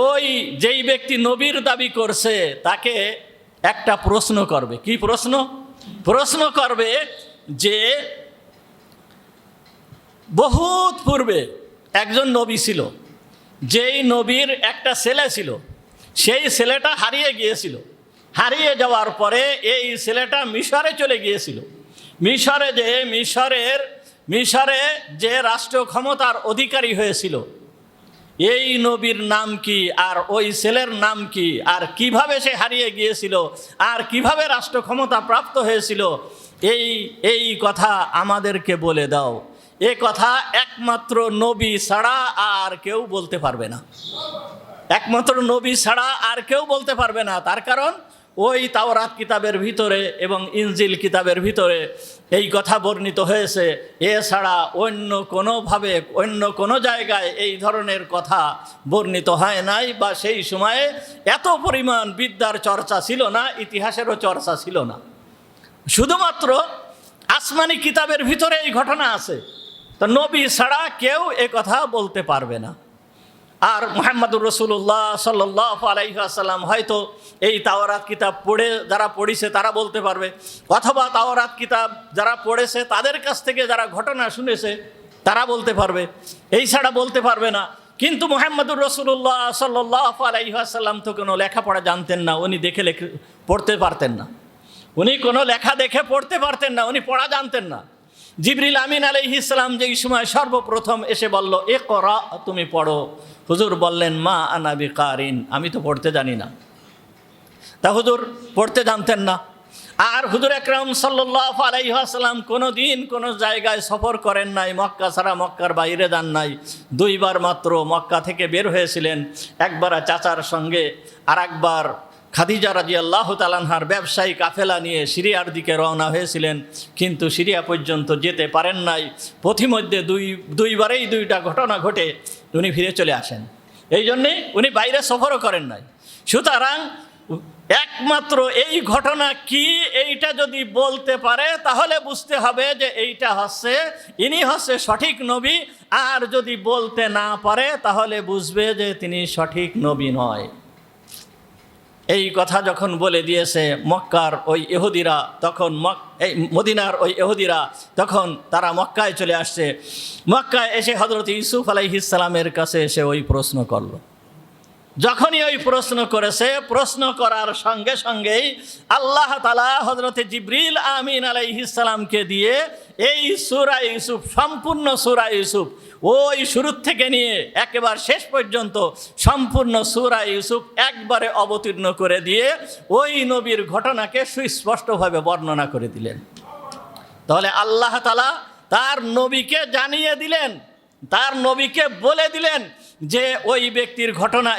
ওই যেই ব্যক্তি নবীর দাবি করছে তাকে একটা প্রশ্ন করবে। কি প্রশ্ন? প্রশ্ন করবে যে বহুত পূর্বে একজন নবী ছিল, যেই নবীর একটা ছেলে ছিল, সেই ছেলেটা হারিয়ে গিয়েছিল, হারিয়ে যাওয়ার পরে এই ছেলেটা মিশরে চলে গিয়েছিল। মিশরে যে রাষ্ট্র ক্ষমতার অধিকারী হয়েছিল এই নবীর নাম কি আর ওই ছেলের নাম কি আর কিভাবে সে হারিয়ে গিয়েছিল আর কিভাবে রাষ্ট্র ক্ষমতা প্রাপ্ত হয়েছিল এই কথা আমাদেরকে বলে দাও। এ কথা একমাত্র নবী ছাড়া আর কেউ বলতে পারবে না, একমাত্র নবী ছাড়া আর কেউ বলতে পারবে না। তার কারণ ওই তাওরাত কিতাবের ভিতরে এবং ইনজিল কিতাবের ভিতরে এই কথা বর্ণিত হয়েছে, এছাড়া অন্য কোনোভাবে অন্য কোনো জায়গায় এই ধরনের কথা বর্ণিত হয় নাই, বা সেই সময়ে এত পরিমাণ বিদ্যার চর্চা ছিল না, ইতিহাসেরও চর্চা ছিল না। শুধুমাত্র আসমানি কিতাবের ভিতরে এই ঘটনা আছে, তো নবী ছাড়া কেউ এ কথা বলতে পারবে না। আর মুহাম্মদুর রাসূলুল্লাহ সাল্লাল্লাহু আলাইহি ওয়াসাল্লাম হয়তো এই তাওরাত কিতাব পড়ে যারা পড়েছে তারা বলতে পারবে, অথবা তাওরাত কিতাব যারা পড়েছে তাদের কাছ থেকে যারা ঘটনা শুনেছে তারা বলতে পারবে, এই ছাড়া বলতে পারবে না। কিন্তু মুহাম্মদুর রাসূলুল্লাহ সাল্লাল্লাহু আলাইহি ওয়াসাল্লাম তো কোনো লেখাপড়া জানতেন না, উনি দেখে পড়তে পারতেন না, উনি কোনো লেখা দেখে পড়তে পারতেন না, উনি পড়া জানতেন না। জিবরিল আমিন আলাইহিস সালাম যেই সময় সর্বপ্রথম এসে বলল ইকরা, তুমি পড়ো, হুজুর বললেন মা আনা বিকারিন, আমি তো পড়তে জানি না। তা হুজুর পড়তে জানতেন না। আর হুজুর আকরাম সাল্লাল্লাহু আলাইহি ওয়াসাল্লাম কোনো দিন কোনো জায়গায় সফর করেন নাই, মক্কা ছাড়া মক্কার বাইরে যান নাই। দুইবার মাত্র মক্কা থেকে বের হয়েছিলেন, একবার চাচার সঙ্গে আর একবার খাদিজা রাদিয়াল্লাহু তাআলা আনহার ব্যবসায়ী কাফেলা নিয়ে সিরিয়ার দিকে রওনা হয়েছিলেন, কিন্তু সিরিয়া পর্যন্ত যেতে পারেন নাই। পথিমধ্যে দুইবারেই দুইটা ঘটনা ঘটে উনি ফিরে চলে আসেন, এই জন্যে উনি বাইরে সফরও করেন নাই। সুতরাং একমাত্র এই ঘটনা কি এইটা যদি বলতে পারে তাহলে বুঝতে হবে যে এইটা হচ্ছে ইনি হচ্ছে সঠিক নবী, আর যদি বলতে না পারে তাহলে বুঝবে যে তিনি সঠিক নবী নয়। এই কথা যখন বলে দিয়েছে মক্কার ওই ইহুদিরা, তখন এই মদিনার ওই ইহুদিরা তখন তারা মক্কায় চলে আসছে। মক্কায় এসে হযরত ইউসুফ আলাইহিস সালামের কাছে এসে ওই প্রশ্ন করলো। যখনই ওই প্রশ্ন করেছে, প্রশ্ন করার সঙ্গে সঙ্গেই আল্লাহ তাআলা হযরত জিবরিল আমিন আলাইহিস সালামকে দিয়ে এই সূরা ইউসুফ, সম্পূর্ণ সূরা ইউসুফ, ওই শুরু থেকে নিয়ে একেবারে শেষ পর্যন্ত সম্পূর্ণ সূরা ইউসুফ একবারে অবতীর্ণ করে দিয়ে ওই নবীর ঘটনাকে সুস্পষ্টভাবে বর্ণনা করে দিলেন। তাহলে আল্লাহ তাআলা তার নবীকে জানিয়ে দিলেন, তার নবীকে বলে দিলেন যে ওই ব্যক্তির ঘটনা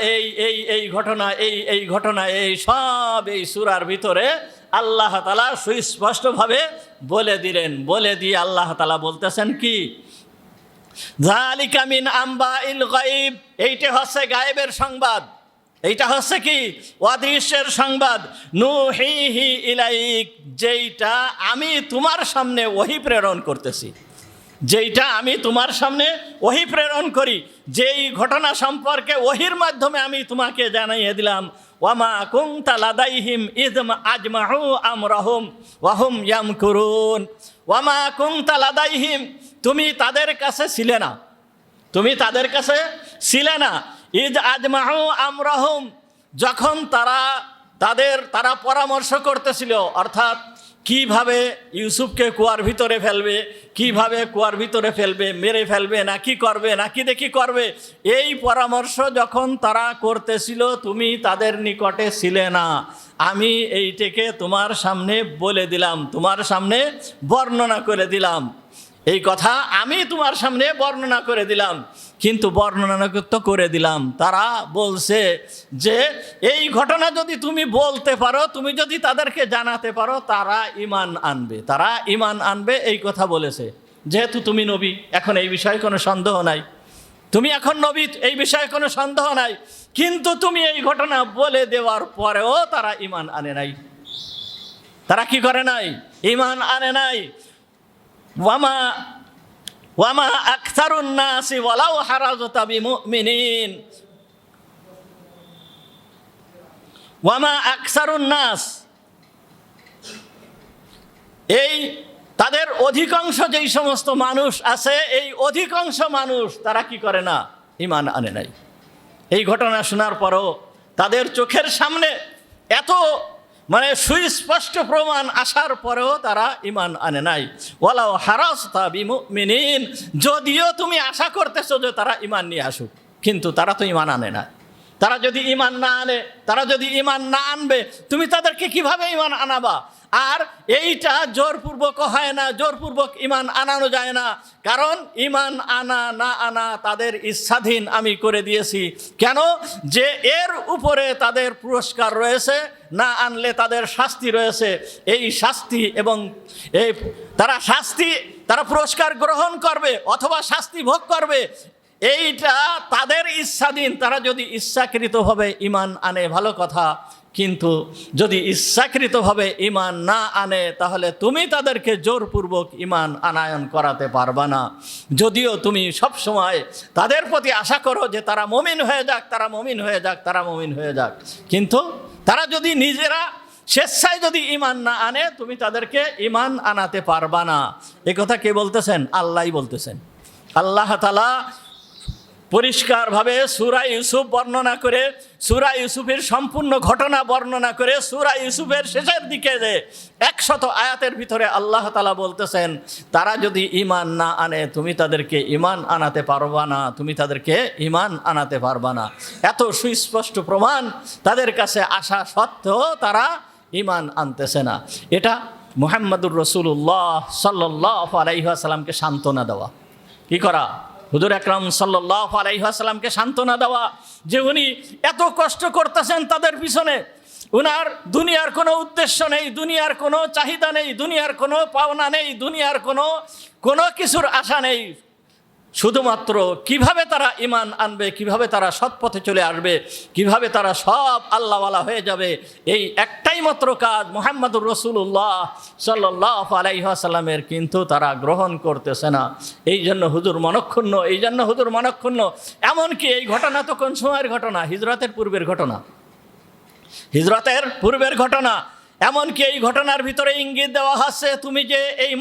এই ঘটনা এই ঘটনা এই সব এই সূরার ভিতরে আল্লাহ তাআলা সুস্পষ্টভাবে বলে দিলেন। বলে দিয়ে আল্লাহ তাআলা বলতেছেন কি, যালিকা মিন আম্বাইল গায়ব, এইটা হচ্ছে গায়েবের সংবাদ, এইটা হচ্ছে কি অদৃশ্যের সংবাদ। নুহিহি ইলাইক, যেইটা আমি তোমার সামনে ওহী প্রেরণ করতেছি, যেইটা আমি তোমার সামনে ওহী প্রেরণ করি, যেই ঘটনা সম্পর্কে ওহীর মাধ্যমে আমি তোমাকে জানিয়ে দিলাম। ওয়ামা কুনতা লাদাইহিম ইয আজমাউ আমরাহুম ওয়া হুম ইয়ামকুরুন। ওয়ামা কুনতা লাদাইহিম, তুমি তাদের কাছে ছিলে না, তুমি তাদের কাছে ছিলে না। ইজ আজমাহু আমরাহুম, যখন তারা পরামর্শ করতেছিল, অর্থাৎ কিভাবে ইউসুফকে কুয়ার ভিতরে ফেলবে, কিভাবে কুয়ার ভিতরে ফেলবে, মেরে ফেলবে না কি করবে, না কি দেখি করবে, এই পরামর্শ যখন তারা করতেছিল তুমি তাদের নিকটে ছিলে না। আমি এইটাকে তোমার সামনে বলে দিলাম, তোমার সামনে বর্ণনা করে দিলাম, এই কথা আমি তোমার সামনে বর্ণনা করে দিলাম। কিন্তু বর্ণনা তো করে দিলাম, তারা বলছে যে এই ঘটনা যদি তুমি বলতে পারো, তুমি যদি তাদেরকে জানাতে পারো, তারা ঈমান আনবে, তারা ঈমান আনবে, এই কথা বলেছে। যেহেতু তুমি নবী, এখন এই বিষয়ে কোনো সন্দেহ নাই, তুমি এখন নবী, এই বিষয়ে কোনো সন্দেহ নাই। কিন্তু তুমি এই ঘটনা বলে দেওয়ার পরেও তারা ঈমান আনে নাই। তারা কি করে নাই? ঈমান আনে নাই। ওয়ামা আকসারুন নাসি ওয়ালাউ হারাজতা বিমুমিনিন, ওয়ামা আকসারুন নাস, এই তাদের অধিকাংশ যেই সমস্ত মানুষ আছে, এই অধিকাংশ মানুষ তারা কি করে না? ঈমান আনে নাই। এই ঘটনা শোনার পরও তাদের চোখের সামনে এত সুস্পষ্ট প্রমাণ আসার পরেও তারা ঈমান আনে নাই। ওয়ালাউ হারাসতা বিমুমিনিন, যদিও তুমি আশা করতেছো যে তারা ঈমান নিয়ে আসুক, কিন্তু তারা তো ঈমান আনে না। তারা যদি ঈমান না আনে, তারা যদি ঈমান না আনবে, তুমি তাদেরকে কিভাবে ঈমান আনাবা? আর এইটা জোরপূর্বক হয় না, জোরপূর্বক ঈমান আনানো যায় না। কারণ ঈমান আনা না আনা তাদের ইচ্ছাধীন আমি করে দিয়েছি। কেন? যে এর উপরে তাদের পুরস্কার রয়েছে, না আনলে তাদের শাস্তি রয়েছে। এই শাস্তি এবং এই তারা পুরস্কার গ্রহণ করবে অথবা শাস্তি ভোগ করবে, এইটা তাদের ইচ্ছাধীন। তারা যদি ইচ্ছাকৃতভাবে ঈমান আনে ভালো কথা, কিন্তু যদি ইচ্ছাকৃতভাবে ঈমান না আনে, তাহলে তুমি তাদেরকে জোরপূর্বক ঈমান আনায়ন করাতে পারবা না। যদিও তুমি সব সময় তাদের প্রতি আশা করো যে তারা মুমিন হয়ে যাক, তারা মুমিন হয়ে যাক, তারা মুমিন হয়ে যাক, কিন্তু তারা যদি নিজেরা স্বেচ্ছায় যদি ঈমান না আনে, তুমি তাদেরকে ঈমান আনাতে পারবা না। এ কথা কে বলতেছেন? আল্লাহই বলতেছেন। আল্লাহ তাআলা পরিষ্কারভাবে সূরা ইউসুফ বর্ণনা করে, সূরা ইউসুফের সম্পূর্ণ ঘটনা বর্ণনা করে, সূরা ইউসুফের শেষের দিকে যে 100 আয়াতের ভিতরে আল্লাহ তাআলা বলতেছেন, তারা যদি ঈমান না আনে, তুমি তাদেরকে ঈমান আনাতে পারবা না, তুমি তাদেরকে ঈমান আনাতে পারবা না। এত সুস্পষ্ট প্রমাণ তাদের কাছে আসা সত্ত্বেও তারা ঈমান আনতেছে না। এটা মুহাম্মদুর রাসূলুল্লাহ সাল্লাল্লাহু আলাইহি ওয়াসাল্লামকে সান্ত্বনা দেওয়া। কি করা? হুজুর আকরাম সাল্লাল্লাহু আলাইহি ওয়াসাল্লামকে সান্ত্বনা দেওয়া যে উনি এত কষ্ট করতেছেন তাদের পিছনে, উনার দুনিয়ার কোনো উদ্দেশ্য নেই, দুনিয়ার কোনো চাহিদা নেই, দুনিয়ার কোনো পাওনা নেই, দুনিয়ার কোনো কিছুর আশা নেই। শুধুমাত্র কিভাবে তারা ঈমান আনবে, কিভাবে তারা সৎ পথে চলে আসবে, কিভাবে তারা সব আল্লাহওয়ালা হয়ে যাবে, এই একটাই মাত্র কাজ মুহাম্মদুর রাসূলুল্লাহ সাল্লাল্লাহু আলাইহি ওয়াসাল্লামের, কিন্তু তারা গ্রহণ করতেছে না। এই জন্য হুজুর মনক্ষুণ্ণ। এমনকি এই ঘটনা তো কোন সময়ের ঘটনা? হিজরতের পূর্বের ঘটনা। এমনকি এই ঘটনার ভিতরে ইঙ্গিত দেওয়া হচ্ছে, তুমি যে এই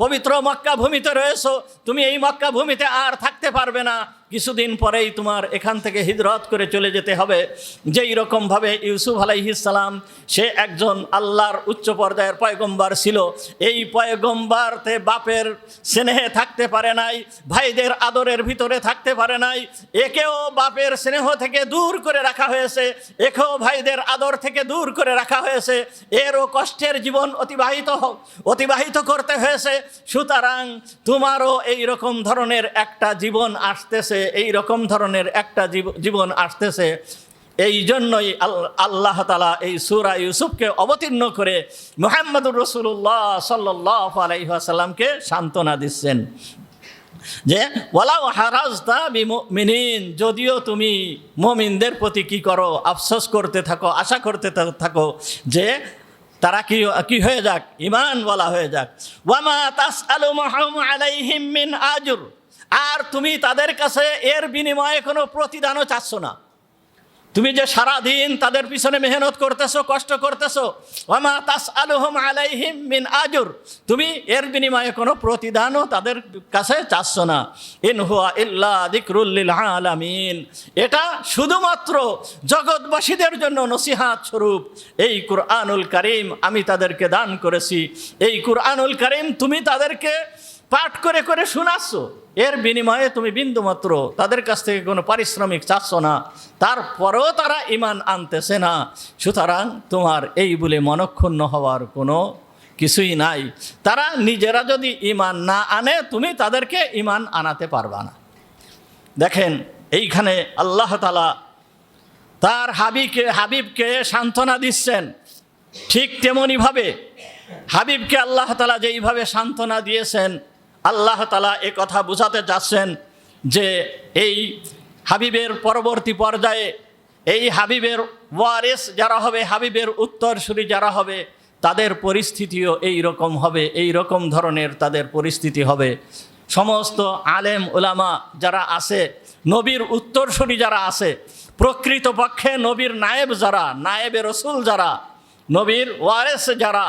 পবিত্র মক্কা ভূমিতে রয়েছো, তুমি এই মক্কা ভূমিতে আর থাকতে পারবে না, কিছুদিন পরেই তোমার এখান থেকে হিজরত করে চলে যেতে হবে। যেই রকমভাবে ইউসুফ আলাইহিস সালাম, সে একজন আল্লাহর উচ্চ পর্যায়ের পয়গম্বর ছিল, এই পয়গম্বরতে বাপের স্নেহে থাকতে পারে নাই, ভাইদের আদরের ভিতরে থাকতে পারে নাই, একেও বাপের স্নেহ থেকে দূর করে রাখা হয়েছে, একেও ভাইদের আদর থেকে দূর করে রাখা হয়েছে, এরও কষ্টের জীবন অতিবাহিত করতে হয়েছে। সুতরাং তোমারও এই রকম ধরনের একটা জীবন আসতেছে, এই রকম ধরনের একটা জীবন আসতেছে। এই জন্যই আল্লাহ তাআলা এই সূরা ইউসুফকে অবতীর্ণ করে মুহাম্মদুর রাসূলুল্লাহ সাল্লাল্লাহু আলাইহি ওয়াসাল্লামকে সান্ত্বনা দিচ্ছেন যে ওয়ালাউ হারাজতা বিমুমিনিন, যদিও তুমি মুমিনদের প্রতি কি করো? আফসোস করতে থাকো, আশা করতে থাকো যে তারা কি হয়ে যাক, ঈমানওয়ালা হয়ে যাক। ওয়ামা তাসআলুহুম আলাইহিম মিন আজর, আর তুমি তাদের কাছে এর বিনিময়ে কোনো প্রতিদানও চাচ্ছ না। তুমি যে সারাদিন তাদের পিছনে মেহনত করতেছো, কষ্ট করতেছো, ওয়ামা তাসআলুহুম আলাইহিম মিন আজর, তুমি এর বিনিময়ে কোনো প্রতিদানও তাদের কাছে চাচ্ছ না। ইন হুয়া ইল্লা যিকরুল লিল আলামিন, এটা শুধুমাত্র জগৎবাসীদের জন্য নসিহাত স্বরূপ এই কুরআনুল কারীম আমি তাদেরকে দান করেছি। এই কুরআনুল কারীম তুমি তাদেরকে পাঠ করে করে শোনাচ্ছ, এর বিনিময়ে তুমি বিন্দুমাত্র তাদের কাছ থেকে কোনো পারিশ্রমিক চাচ্ছ না, তারপরেও তারা ঈমান আনতেছে না। সুতরাং তোমার এই বলে মনক্ষুণ্ণ হওয়ার কোনো কিছুই নাই। তারা নিজেরা যদি ঈমান না আনে, তুমি তাদেরকে ঈমান আনাতে পারবা না। দেখেন এইখানে আল্লাহ তাআলা তার হাবিবকে সান্ত্বনা দিচ্ছেন। ঠিক তেমনিভাবে হাবিবকে আল্লাহ তাআলা যেইভাবে সান্ত্বনা দিয়েছেন, আল্লাহ তাআলা এ কথা বোঝাতে চাচ্ছেন যে এই হাবিবের পরবর্তী পর্যায়ে এই হাবিবের ওয়ারিস যারা হবে, হাবিবের উত্তরসূরি যারা হবে, তাদের পরিস্থিতিও এই রকম হবে, এই রকম ধরনের তাদের পরিস্থিতি হবে। সমস্ত আলেম উলামা যারা আছে, নবীর উত্তরসূরি যারা আছে, প্রকৃতপক্ষে নবীর নায়েব যারা, নায়েবে রসুল যারা, নবীর ওয়ারিস যারা,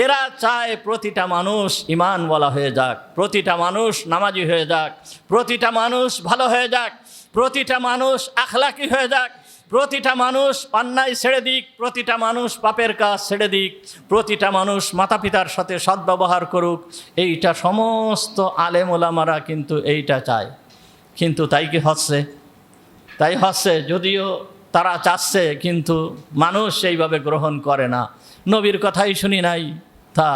এরা চায় প্রতিটা মানুষ ঈমানওয়ালা হয়ে যাক, প্রতিটা মানুষ নামাজি হয়ে যাক, প্রতিটা মানুষ ভালো হয়ে যাক, প্রতিটা মানুষ আখলাকি হয়ে যাক, প্রতিটা মানুষ অন্যায় ছেড়ে দিক, প্রতিটা মানুষ পাপের কাজ ছেড়ে দিক, প্রতিটা মানুষ মাতা পিতার সাথে সদ্ব্যবহার করুক। এইটা সমস্ত আলেম ওলামারা কিন্তু এইটা চায়। কিন্তু তাই কি হচ্ছে? তাই হচ্ছে, যদিও তারা চাচ্ছে, কিন্তু মানুষ সেইভাবে গ্রহণ করে না। নবীর কথাই শুনি নাই, তা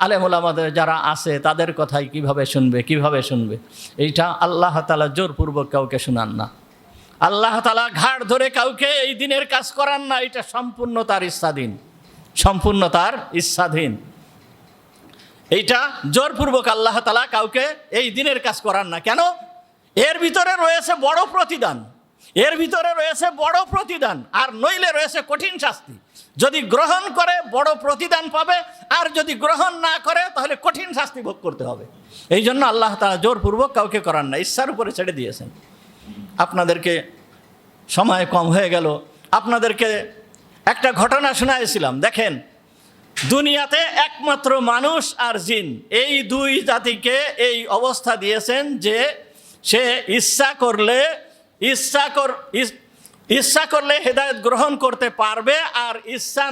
আলেম ওলামাদের যারা আছে তাদের কথাই কিভাবে শুনবে? এইটা আল্লাহ তাআলা জোরপূর্বক কাউকে শোনান না। আল্লাহ তাআলা ঘাড় ধরে কাউকে এই দিনের কাজ করান না। এটা সম্পূর্ণ তার ইচ্ছাধীন, সম্পূর্ণ তার ইচ্ছাধীন। এইটা জোরপূর্বক আল্লাহ তাআলা কাউকে এই দিনের কাজ করান না। কেন? এর ভিতরে রয়েছে বড় প্রতিদান, এর ভিতরে রয়েছে বড় প্রতিদান, আর নইলে রয়েছে কঠিন শাস্তি। যদি গ্রহণ করে বড় প্রতিদান পাবে, আর যদি গ্রহণ না করে তাহলে কঠিন শাস্তি ভোগ করতে হবে। এই জন্য আল্লাহ তাআলা জোরপূর্বক কাউকে করান না, ইচ্ছার উপরে ছেড়ে দিয়েছেন। আপনাদেরকে সময় কম হয়ে গেল, আপনাদেরকে একটা ঘটনা শোনাইছিলাম। দেখেন, দুনিয়াতে একমাত্র মানুষ আর জিন, এই দুই জাতিকে এই অবস্থা দিয়েছেন যে সে ইচ্ছা করলে হেদায়েত গ্রহণ করতে পারবে, আর ইচ্ছা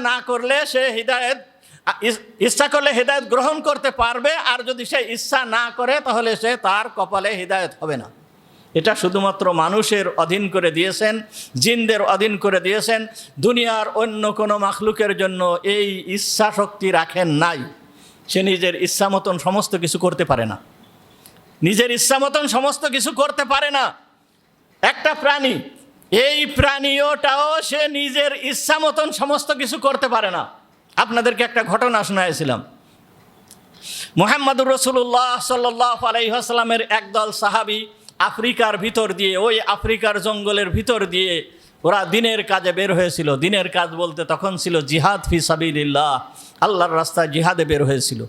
করলে হেদায়েত গ্রহণ করতে পারবে, আর যদি সে ইচ্ছা না করে তাহলে সে তার কপালে হেদায়েত হবে না। এটা শুধুমাত্র মানুষের অধীন করে দিয়েছেন, জিনদের অধীন করে দিয়েছেন। দুনিয়ার অন্য কোনো মাখলুকের জন্য এই ইচ্ছা শক্তি রাখেন নাই। সে নিজের ইচ্ছা মতন সমস্ত কিছু করতে পারে না, নিজের ইচ্ছা মতন সমস্ত কিছু করতে পারে না। একটা প্রাণী, এই প্রাণীটাও সে নিজের ইচ্ছা মতন সমস্ত কিছু করতে পারে না। আপনাদেরকে একটা ঘটনা শোনাইছিলাম। মুহাম্মদুর রাসূলুল্লাহ সাল্লাল্লাহু আলাইহি ওয়াসাল্লামের একদল সাহাবী আফ্রিকার ভিতর দিয়ে, ওই আফ্রিকার জঙ্গলের ভিতর দিয়ে ওরা দিনের কাজে বের হয়েছিল। দিনের কাজ বলতে তখন ছিল জিহাদ ফি সাবিলিল্লাহ, আল্লাহর রাস্তায় জিহাদে বের হয়েছিল।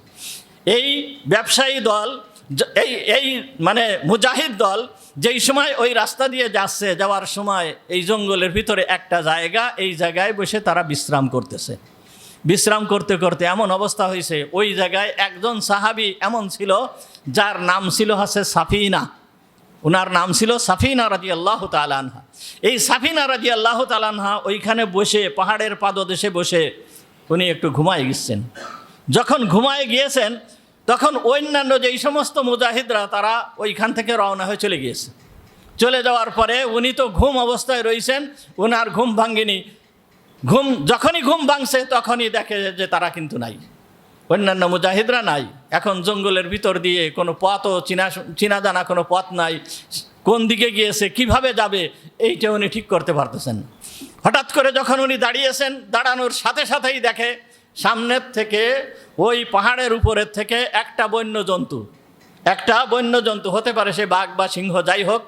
এই ব্যবসায়ী দল, এই মানে মুজাহিদ দল যেই সময় ওই রাস্তা দিয়ে যাচ্ছে, যাওয়ার সময় এই জঙ্গলের ভিতরে একটা জায়গা, এই জায়গায় বসে তারা বিশ্রাম করতেছে। বিশ্রাম করতে করতে এমন অবস্থা হয়েছে, ওই জায়গায় একজন সাহাবী এমন ছিল যার নাম ছিল সাফিনা। ওনার নাম ছিল সাফিনা রাদিয়াল্লাহু তাআলা আনহা। এই সাফিনা রাদিয়াল্লাহু তাআলা আনহা ওইখানে বসে, পাহাড়ের পাদদেশে বসে উনি একটু ঘুমায় গেছেন। যখন ঘুমায় গিয়েছেন, তখন অন্যান্য যেই সমস্ত মুজাহিদরা তারা ওইখান থেকে রওনা হয়ে চলে গিয়েছে। চলে যাওয়ার পরে উনি তো ঘুম অবস্থায় রয়েছেন, ওনার ঘুম ভাঙ্গেনি। যখনই ঘুম ভাঙছে তখনই দেখে যে তারা কিন্তু নাই, অন্যান্য মুজাহিদরা নাই। এখন জঙ্গলের ভিতর দিয়ে কোনো পথও চিনা জানা কোনো পথ নাই, কোন দিকে গিয়েছে, কিভাবে যাবে, এইটা উনি ঠিক করতে পারতেছেন না। হঠাৎ করে যখন উনি দাঁড়িয়েছেন, দাঁড়ানোর সাথে সাথেই দেখে সামনের থেকে, ওই পাহাড়ের উপরের থেকে একটা বন্য জন্তু হতে পারে, সে বাঘ বা সিংহ যাই হোক,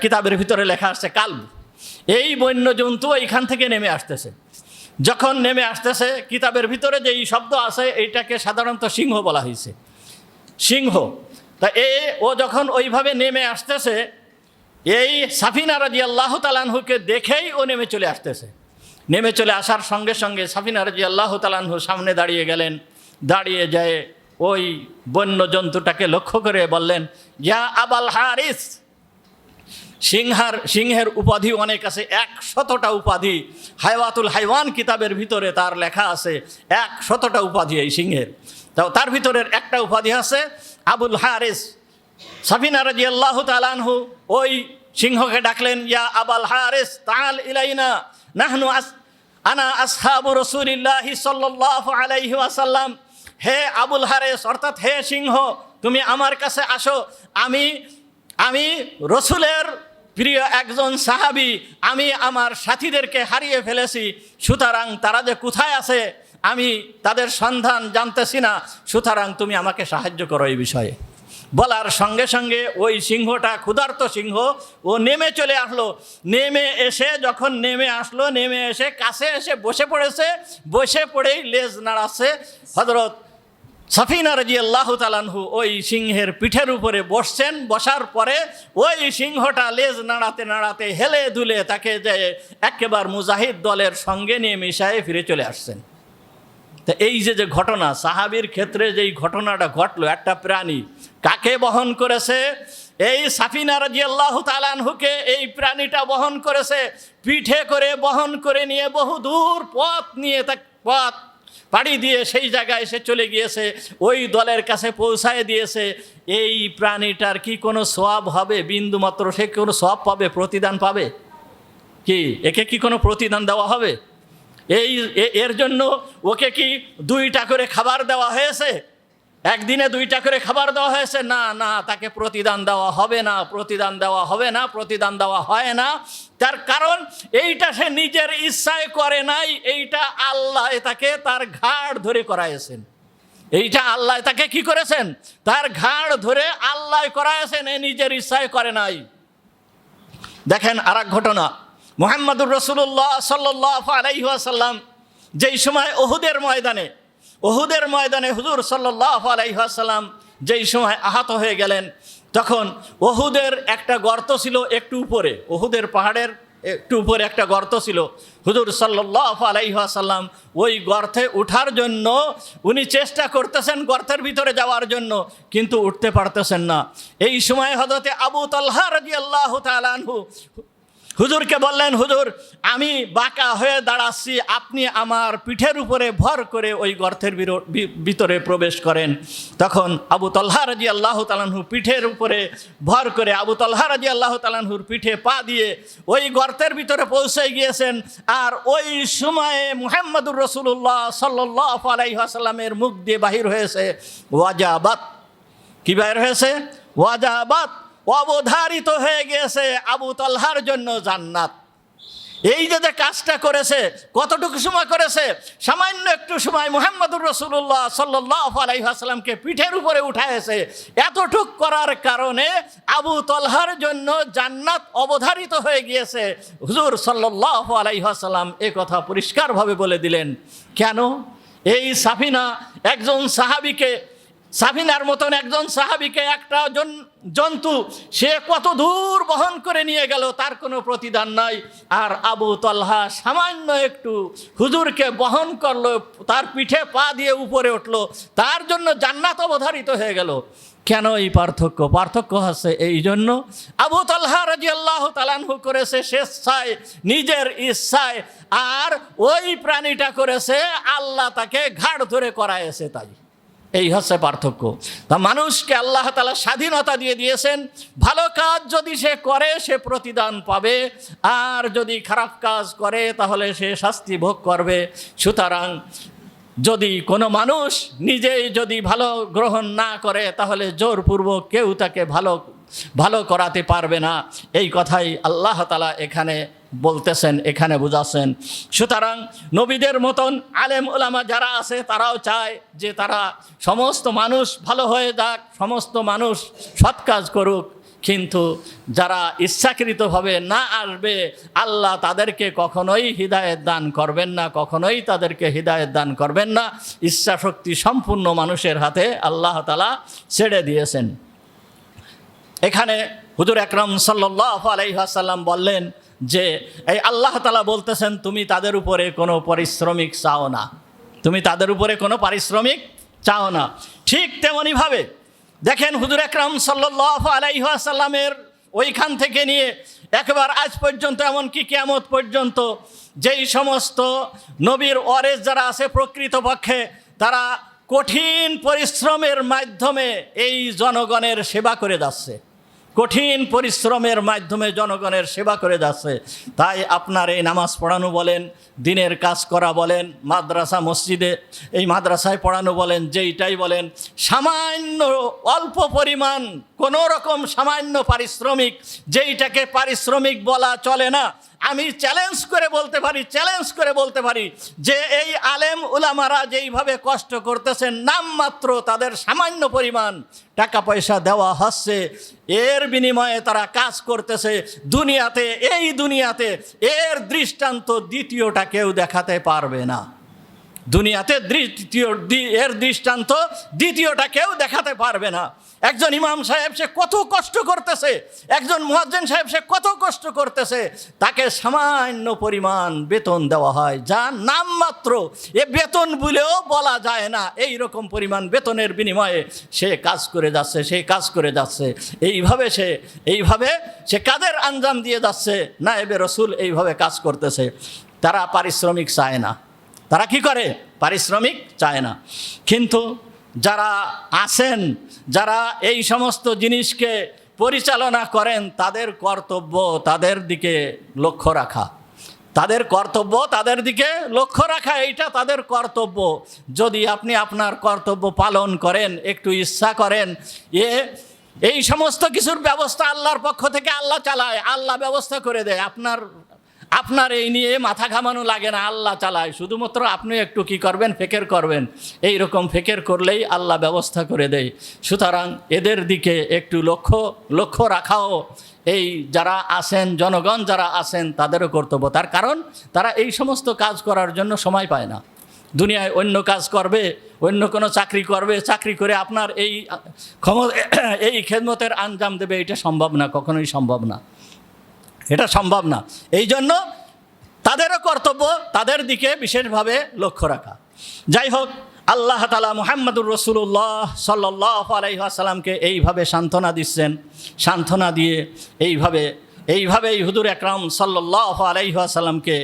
কিতাবের ভিতরে লেখা আসছে কালব। এই বন্য জন্তু এইখান থেকে নেমে আসতেছে। যখন নেমে আসতেছে, কিতাবের ভিতরে যেই শব্দ আছে এইটাকে সাধারণত সিংহ বলা হয়েছে, সিংহ। তা ও যখন ওইভাবে নেমে আসতেছে, এই সাফিনা রাদিয়াল্লাহু তাআলা আনহুকে দেখেই ও নেমে চলে আসতেছে। নেমে চলে আসার সঙ্গে সঙ্গে সাফিনা রাদিয়াল্লাহু তাআলা আনহু সামনে দাঁড়িয়ে গেলেন। দাঁড়িয়ে যায় ওই বন্য জন্তুটাকে লক্ষ্য করে বললেন, ইয়া আবাল হারিস। সিংহের উপাধি অনেক আছে, 100টা উপাধি। হায়াতুল হাইওয়ান কিতাবের ভিতরে তার লেখা আছে 100টা উপাধি এই সিংহের। তার ভিতরের একটা উপাধি আছে আবুল হারিস। সাফিনা রাদিয়াল্লাহু তাআলা আনহু ওই সিংহকে ডাকলেন, ইয়া আবাল হারিস তাআল ইলাইনা নাহনু আনা আসহাবু রাসূলিল্লাহি সাল্লাল্লাহু আলাইহি ওয়াসাল্লাম। হে আবুল হারিস, অর্থাৎ হে সিংহ, তুমি আমার কাছে আসো। আমি রসুলের প্রিয় একজন সাহাবী, আমি আমার সাথীদেরকে হারিয়ে ফেলেছি, সুতরাং তারা যে কোথায় আছে আমি তাদের সন্ধান জানতেছি না, সুতরাং তুমি আমাকে সাহায্য করো এই বিষয়ে। বলার সঙ্গে সঙ্গে ওই সিংহটা, ক্ষুধার্ত সিংহ, ও নেমে চলে আসলো। যখন নেমে আসলো, নেমে এসে কাছে এসে বসে পড়েছে। বসে পড়েই লেজ নাড়াচ্ছে। হযরত সাফিনা রাদিয়াল্লাহু তাআলা আনহু ওই সিংহের পিঠের উপরে বসছেন। বসার পরে ওই সিংহটা লেজ নাড়াতে নাড়াতে হেলে দুলে তাকে যে একেবারে মুজাহিদ দলের সঙ্গে নিয়ে মিশায়ে ফিরে চলে আসছেন। তো এই যে ঘটনা, সাহাবীর ক্ষেত্রে যেই ঘটনাটা ঘটলো, একটা প্রাণী কাকে বহন করেছে? এই সাফিনা রাদিয়াল্লাহু তাআলা আনহুকে এই প্রাণীটা বহন করেছে। পিঠে করে বহন করে নিয়ে বহু দূর পথ পাড়ি দিয়ে সেই জায়গায় এসে চলে গিয়েছে, ওই দলের কাছে পৌঁছায় দিয়েছে। এই প্রাণীটার কি কোনো সওয়াব হবে? বিন্দুমাত্র সে কোনো সওয়াব পাবে? প্রতিদান পাবে কি? একে কি কোনো প্রতিদান দেওয়া হবে? এর জন্য ওকে কি 2টা করে খাবার দেওয়া হয়েছে? একদিনে 2টা করে খাবার দেওয়া হয়েছে? না, তাকে প্রতিদান দেওয়া হবে না, প্রতিদান দেওয়া হয় না। তার কারণ এইটা সে নিজের ইচ্ছায় করে নাই, এইটা আল্লাহ তাকে তার ঘাড় ধরে করাইছেন। এইটা আল্লাহ তাকে কি করেছেন? তার ঘাড় ধরে আল্লাহ করাইছেন, এ নিজের ইচ্ছায় করে নাই। দেখেন আরেক ঘটনা, মুহাম্মদুর রাসূলুল্লাহ সাল্লাল্লাহু আলাইহি ওয়াসাল্লাম যেই সময় ওহুদের ময়দানে হুজুর সাল্লাল্লাহু আলাইহি ওয়াসাল্লাম যেই সময় আহত হয়ে গেলেন, তখন ওহুদের একটা গর্ত ছিল একটু উপরে, ওহুদের পাহাড়ের একটু উপরে একটা গর্ত ছিল। হুজুর সাল্লাল্লাহু আলাইহি ওয়াসাল্লাম ওই গর্তে উঠার জন্য উনি চেষ্টা করতেছেন গর্তের ভিতরে যাওয়ার জন্য, কিন্তু উঠতে পারতেছেন না। এই সময় হযরতে আবু তালহা রাদিয়াল্লাহু তাআলা আনহু হুজুরকে বললেন, হুজুর আমি বাঁকা হয়ে দাঁড়াচ্ছি, আপনি আমার পিঠের উপরে ভর করে ওই গর্তের ভিতরে প্রবেশ করেন। তখন আবু তালহা রাদিয়াল্লাহু তাআলা আনহু পিঠের উপরে ভর করে আবু তালহা রাদিয়াল্লাহু তাআলা আনহুর পিঠে পা দিয়ে ওই গর্তের ভিতরে পৌঁছে গিয়েছেন। আর ওই সময়ে মুহাম্মদুর রাসূলুল্লাহ সাল্লাল্লাহু আলাইহি ওয়াসাল্লামের মুখ দিয়ে বাহির হয়েছে ওয়াজাবাত। কি বাহির হয়েছে? ওয়াজাবাত। অবধারিত হয়ে গিয়েছে আবু তালহার জন্য জান্নাত। এই যে কাজটা করেছে, কতটুকু সময় করেছে? সামান্য একটু সময় মুহাম্মদুর রাসূলুল্লাহ সাল্লাল্লাহু আলাইহি ওয়াসাল্লামকে পিঠের উপরে উঠাইছে। এতটুক করার কারণে আবু তালহার জন্য জান্নাত অবধারিত হয়ে গিয়েছে। হুজুর সাল্লাল্লাহু আলাইহি ওয়াসাল্লাম এই কথা পরিষ্কারভাবে বলে দিলেন। কেন? এই সাফিনার মতন একজন সাহাবীকে একটা জন্তু সে কত দূর বহন করে নিয়ে গেল, তার কোনো প্রতিদান নাই। আর আবু তালহা সামান্য একটু হুজুরকে বহন করলো, তার পিঠে পা দিয়ে উপরে উঠলো, তার জন্য জান্নাত অবধারিত হয়ে গেল। কেন এই পার্থক্য হচ্ছে এই জন্য, আবু তালহা রাদিয়াল্লাহু তাআলা আনহু করেছে স্বেচ্ছায়, নিজের ইচ্ছায়, আর ওই প্রাণীটা করেছে আল্লাহ তাকে ঘাড় ধরে করায়েছে। তাই এই হচ্ছে পার্থক্য। তা মানুষকে আল্লাহ তাআলা স্বাধীনতা দিয়ে দিয়েছেন, ভালো কাজ যদি সে করে সে প্রতিদান পাবে, আর যদি খারাপ কাজ করে তাহলে সে শাস্তি ভোগ করবে। সুতরাং যদি কোনো মানুষ নিজেই যদি ভালো গ্রহণ না করে তাহলে জোরপূর্বক কেউ তাকে ভালো করাতে পারবে না। এই কথাই আল্লাহ তাআলা এখানে বলতেছেন, এখানে বুঝাচ্ছেন। সুতরাং নবীদের মতন আলেম ওলামা যারা আছে তারাও চায় যে তারা সমস্ত মানুষ ভালো হয়ে যাক, সমস্ত মানুষ সৎ কাজ করুক, কিন্তু যারা ইচ্ছাকৃতভাবে না আসবে আল্লাহ তাদেরকে কখনোই হিদায়েত দান করবেন না, ইচ্ছাশক্তি সম্পূর্ণ মানুষের হাতে আল্লাহ তাআলা ছেড়ে দিয়েছেন। এখানে হুজুর আকরাম সাল্লাল্লাহু আলাইহি ওয়াসাল্লাম বললেন যে এই আল্লাহ তাআলা বলতেছেন তুমি তাদের উপরে কোনো পারিশ্রমিক চাও না, তুমি তাদের উপরে কোনো পারিশ্রমিক চাও না। ঠিক তেমনইভাবে দেখেন হুজুর আকরাম সাল্লাল্লাহু আলাইহি ওয়াসাল্লামের ওইখান থেকে নিয়ে একবার আজ পর্যন্ত এমনকি কিয়ামত পর্যন্ত যেই সমস্ত নবীর ওয়ারিস যারা আছে প্রকৃতপক্ষে তারা কঠিন পরিশ্রমের মাধ্যমে এই জনগণের সেবা করে যাচ্ছে, কঠিন পরিশ্রমের মাধ্যমে জনগণের সেবা করে যাচ্ছে। তাই আপনার এই নামাজ পড়ানো বলেন, দিনের কাজ করা বলেন, মাদ্রাসা মসজিদে এই মাদ্রাসায় পড়ানো বলেন, যেইটাই বলেন, সামান্য অল্প পরিমাণ কোনো রকম সামান্য পারিশ্রমিক, যেইটাকে পারিশ্রমিক বলা চলে না। আমি চ্যালেঞ্জ করে বলতে পারি যে এই আলেম উলামারা যেইভাবে কষ্ট করতেছেন, নামমাত্র তাদের সামান্য পরিমাণ টাকা পয়সা দেওয়া হচ্ছে, এর বিনিময়ে তারা কাজ করতেছে দুনিয়াতে, এই দুনিয়াতে এর দৃষ্টান্ত দ্বিতীয়টা কেউ দেখাতে পারবে না। দুনিয়াতে এর দৃষ্টান্ত দ্বিতীয়টা কেউ দেখাতে পারবে না। একজন ইমাম সাহেব সে কত কষ্ট করতেছে, একজন মুয়াজ্জিন সাহেব সে কত কষ্ট করতেছে, তাকে সামান্য পরিমাণ বেতন দেওয়া হয়, যা নামমাত্র, এ বেতন বলেও বলা যায় না। এই রকম পরিমাণ বেতনের বিনিময়ে সে কাজ করে যাচ্ছে। এইভাবে সে কাদের আঞ্জাম দিয়ে যাচ্ছে। নায়েবে রসুল এইভাবে কাজ করতেছে। তারা পারিশ্রমিক চায় না। তারা কি করে? পারিশ্রমিক চায় না। কিন্তু যারা আছেন, যারা এই সমস্ত জিনিসকে পরিচালনা করেন, তাদের কর্তব্য তাদের দিকে লক্ষ্য রাখা, এইটা তাদের কর্তব্য। যদি আপনি আপনার কর্তব্য পালন করেন, একটু ইচ্ছা করেন, এই সমস্ত কিছুর ব্যবস্থা আল্লাহর পক্ষ থেকে আল্লাহ চালায়, আল্লাহ ব্যবস্থা করে দেয়। আপনার এই নিয়ে মাথা ঘামানো লাগে না, আল্লাহ চালায়। শুধুমাত্র আপনি একটু কি করবেন? ফিকির করবেন। এই রকম ফিকির করলেই আল্লাহ ব্যবস্থা করে দেয়। সুতরাং এদের দিকে একটু লক্ষ্য রাখাও এই যারা আছেন, জনগণ যারা আছেন, তাদেরও কর্তব্য। তার কারণ তারা এই সমস্ত কাজ করার জন্য সময় পায় না। দুনিয়ায় অন্য কাজ করবে, অন্য কোনো চাকরি করবে, চাকরি করে আপনার এই খেদমতের আঞ্জাম দেবে, এটা সম্ভব না, কখনোই সম্ভব না, এটা সম্ভব না। এই জন্য তাদেরও কর্তব্য তাদের দিকে বিশেষভাবে লক্ষ্য রাখা। যাই হোক, আল্লাহ তাআলা মুহাম্মদুর রাসূলুল্লাহ সাল্লাল্লাহু আলাইহি ওয়াসাল্লামকে এইভাবে সান্ত্বনা দিচ্ছেন। সান্ত্বনা দিয়ে এইভাবে হুজুর আকরাম সাল্লাল্লাহু আলাইহি ওয়াসাল্লামকে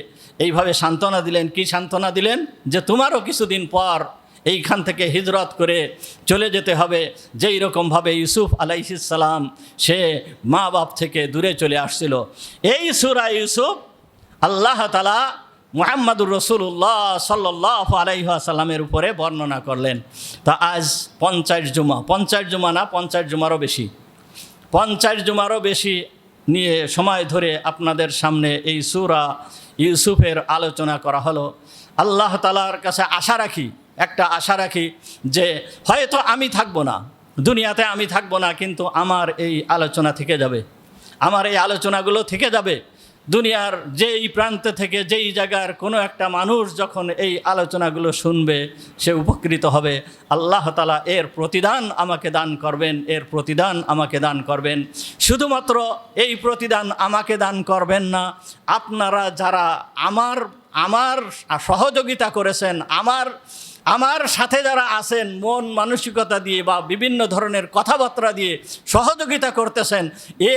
এইভাবে সান্ত্বনা দিলেন। কি সান্ত্বনা দিলেন? যে তোমারও কিছুদিন পর এইখান থেকে হিজরত করে চলে যেতে হবে। যেই রকমভাবে ইউসুফ আলাইহিস সালাম সে মা বাপ থেকে দূরে চলে আসছিল। এই সূরা ইউসুফ আল্লাহ তাআলা মুহাম্মদুর রাসূলুল্লাহ সাল্লাল্লাহু আলাইহি ওয়াসাল্লামের উপরে বর্ণনা করলেন। তা আজ 50 জুমারও বেশি, 50 জুমারও বেশি নিয়ে সময় ধরে আপনাদের সামনে এই সূরা ইউসুফের আলোচনা করা হলো। আল্লাহ তাআলার কাছে একটা আশা রাখি যে হয়তো আমি থাকবো না, দুনিয়াতে আমি থাকবো না, কিন্তু আমার এই আলোচনা থেকে যাবে, আমার এই আলোচনাগুলো থেকে যাবে। দুনিয়ার যেই প্রান্ত থেকে, যেই জায়গার কোনো একটা মানুষ যখন এই আলোচনাগুলো শুনবে, সে উপকৃত হবে। আল্লাহ তাআলা এর প্রতিদান আমাকে দান করবেন। শুধুমাত্র এই প্রতিদান আমাকে দান করবেন না, আপনারা যারা আমার সহযোগিতা করেছেন, আমার সাথে যারা আছেন, মন মানসিকতা দিয়ে বা বিভিন্ন ধরনের কথাবার্তা দিয়ে সহযোগিতা করতেছেন,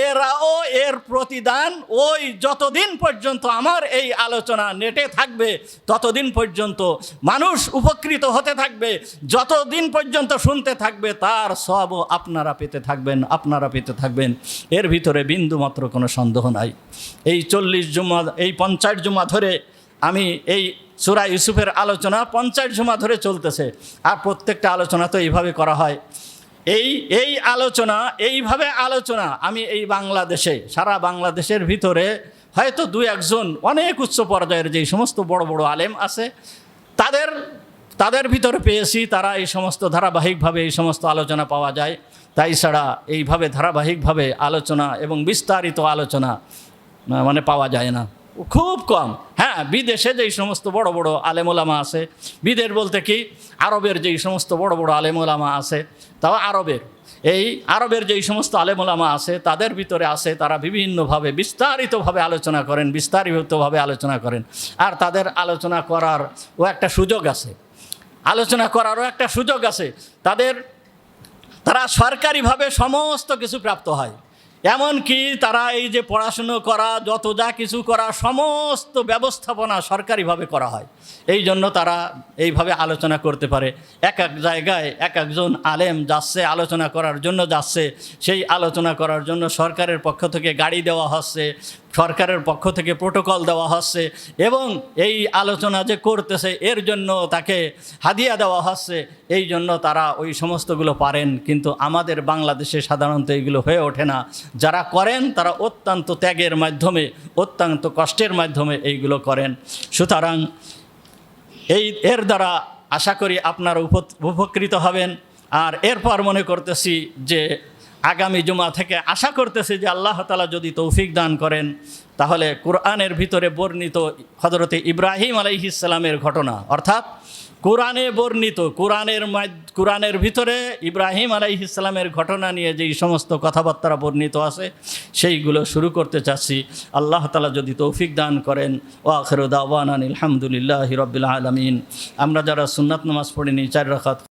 এরাও এর প্রতিদান ওই যতদিন পর্যন্ত আমার এই আলোচনা নেটে থাকবে ততদিন পর্যন্ত মানুষ উপকৃত হতে থাকবে, যতদিন পর্যন্ত শুনতে থাকবে তার সওয়াবও আপনারা পেতে থাকবেন। এর ভিতরে বিন্দুমাত্র কোনো সন্দেহ নাই। এই 50 জুমা ধরে আমি এই সূরা ইউসুফের আলোচনা 50 জুমা ধরে চলতেছে। আর প্রত্যেকটা আলোচনা তো এইভাবে করা হয়। এইভাবে আলোচনা আমি এই সারা বাংলাদেশের ভিতরে হয়তো 2-1 অনেক উচ্চ পর্যায়ের যেই সমস্ত বড় বড় আলেম আছে তাদের ভিতরে পেয়েছি। তারা এই সমস্ত ধারাবাহিকভাবে এই সমস্ত আলোচনা পাওয়া যায়। তাই ছাড়া এইভাবে ধারাবাহিকভাবে আলোচনা এবং বিস্তারিত আলোচনা পাওয়া যায় না, খুব কম। হ্যাঁ, হ্যাঁ, বিদেশে যেই সমস্ত বড় বড় আলেমোলামা আছে, বিদেশ বলতে কি আরবের যেই সমস্ত বড় বড় আলেমোলামা আছে, তাও আরবের যেই সমস্ত আলেমোলামা আছে তাদের ভিতরে আছে, তারা বিভিন্নভাবে বিস্তারিতভাবে আলোচনা করেন। আর তাদের আলোচনা করারও একটা সুযোগ আছে, তারা সরকারিভাবে সমস্ত কিছু প্রাপ্ত হয়। এমনকি তারা এই যে পড়াশুনো করা, যত যা কিছু করা, সমস্ত ব্যবস্থাপনা সরকারিভাবে করা হয়। এই জন্য তারা এইভাবে আলোচনা করতে পারে। এক এক জায়গায় এক একজন আলেম যাচ্ছে, আলোচনা করার জন্য যাচ্ছে, সেই আলোচনা করার জন্য সরকারের পক্ষ থেকে গাড়ি দেওয়া হচ্ছে, সরকারের পক্ষ থেকে প্রোটোকল দেওয়া হচ্ছে, এবং এই আলোচনা যে করতেছে এর জন্য তাকে হাদিয়া দেওয়া হচ্ছে। এই জন্য তারা ওই সমস্তগুলো পারেন। কিন্তু আমাদের বাংলাদেশে সাধারণত এইগুলো হয়ে ওঠে না। যারা করেন তারা অত্যন্ত ত্যাগের মাধ্যমে, অত্যন্ত কষ্টের মাধ্যমে এইগুলো করেন। সুতরাং এর দ্বারা আশা করি আপনারা উপকৃত হবেন। আর এরপর মনে করতেছি যে আগামী জুমা থেকে আশা করতেছি যে আল্লাহ তাআলা যদি তৌফিক দান করেন, তাহলে কোরআনের ভিতরে বর্ণিত হযরতে ইব্রাহিম আলাইহিস সালামের ঘটনা, অর্থাৎ কোরআনে বর্ণিত, কোরআনের ভিতরে ইব্রাহিম আলাইহিস সালামের ঘটনা নিয়ে যেই সমস্ত কথাবার্তা বর্ণিত আছে সেইগুলো শুরু করতে চাচ্ছি। আল্লাহ তাআলা যদি তৌফিক দান করেন। ওয়া আখিরু দাওয়ানা আলহামদুলিল্লাহি রাব্বিল আলামিন। আমরা যারা সুন্নাত নামাজ পড়িনি 4 রাকাত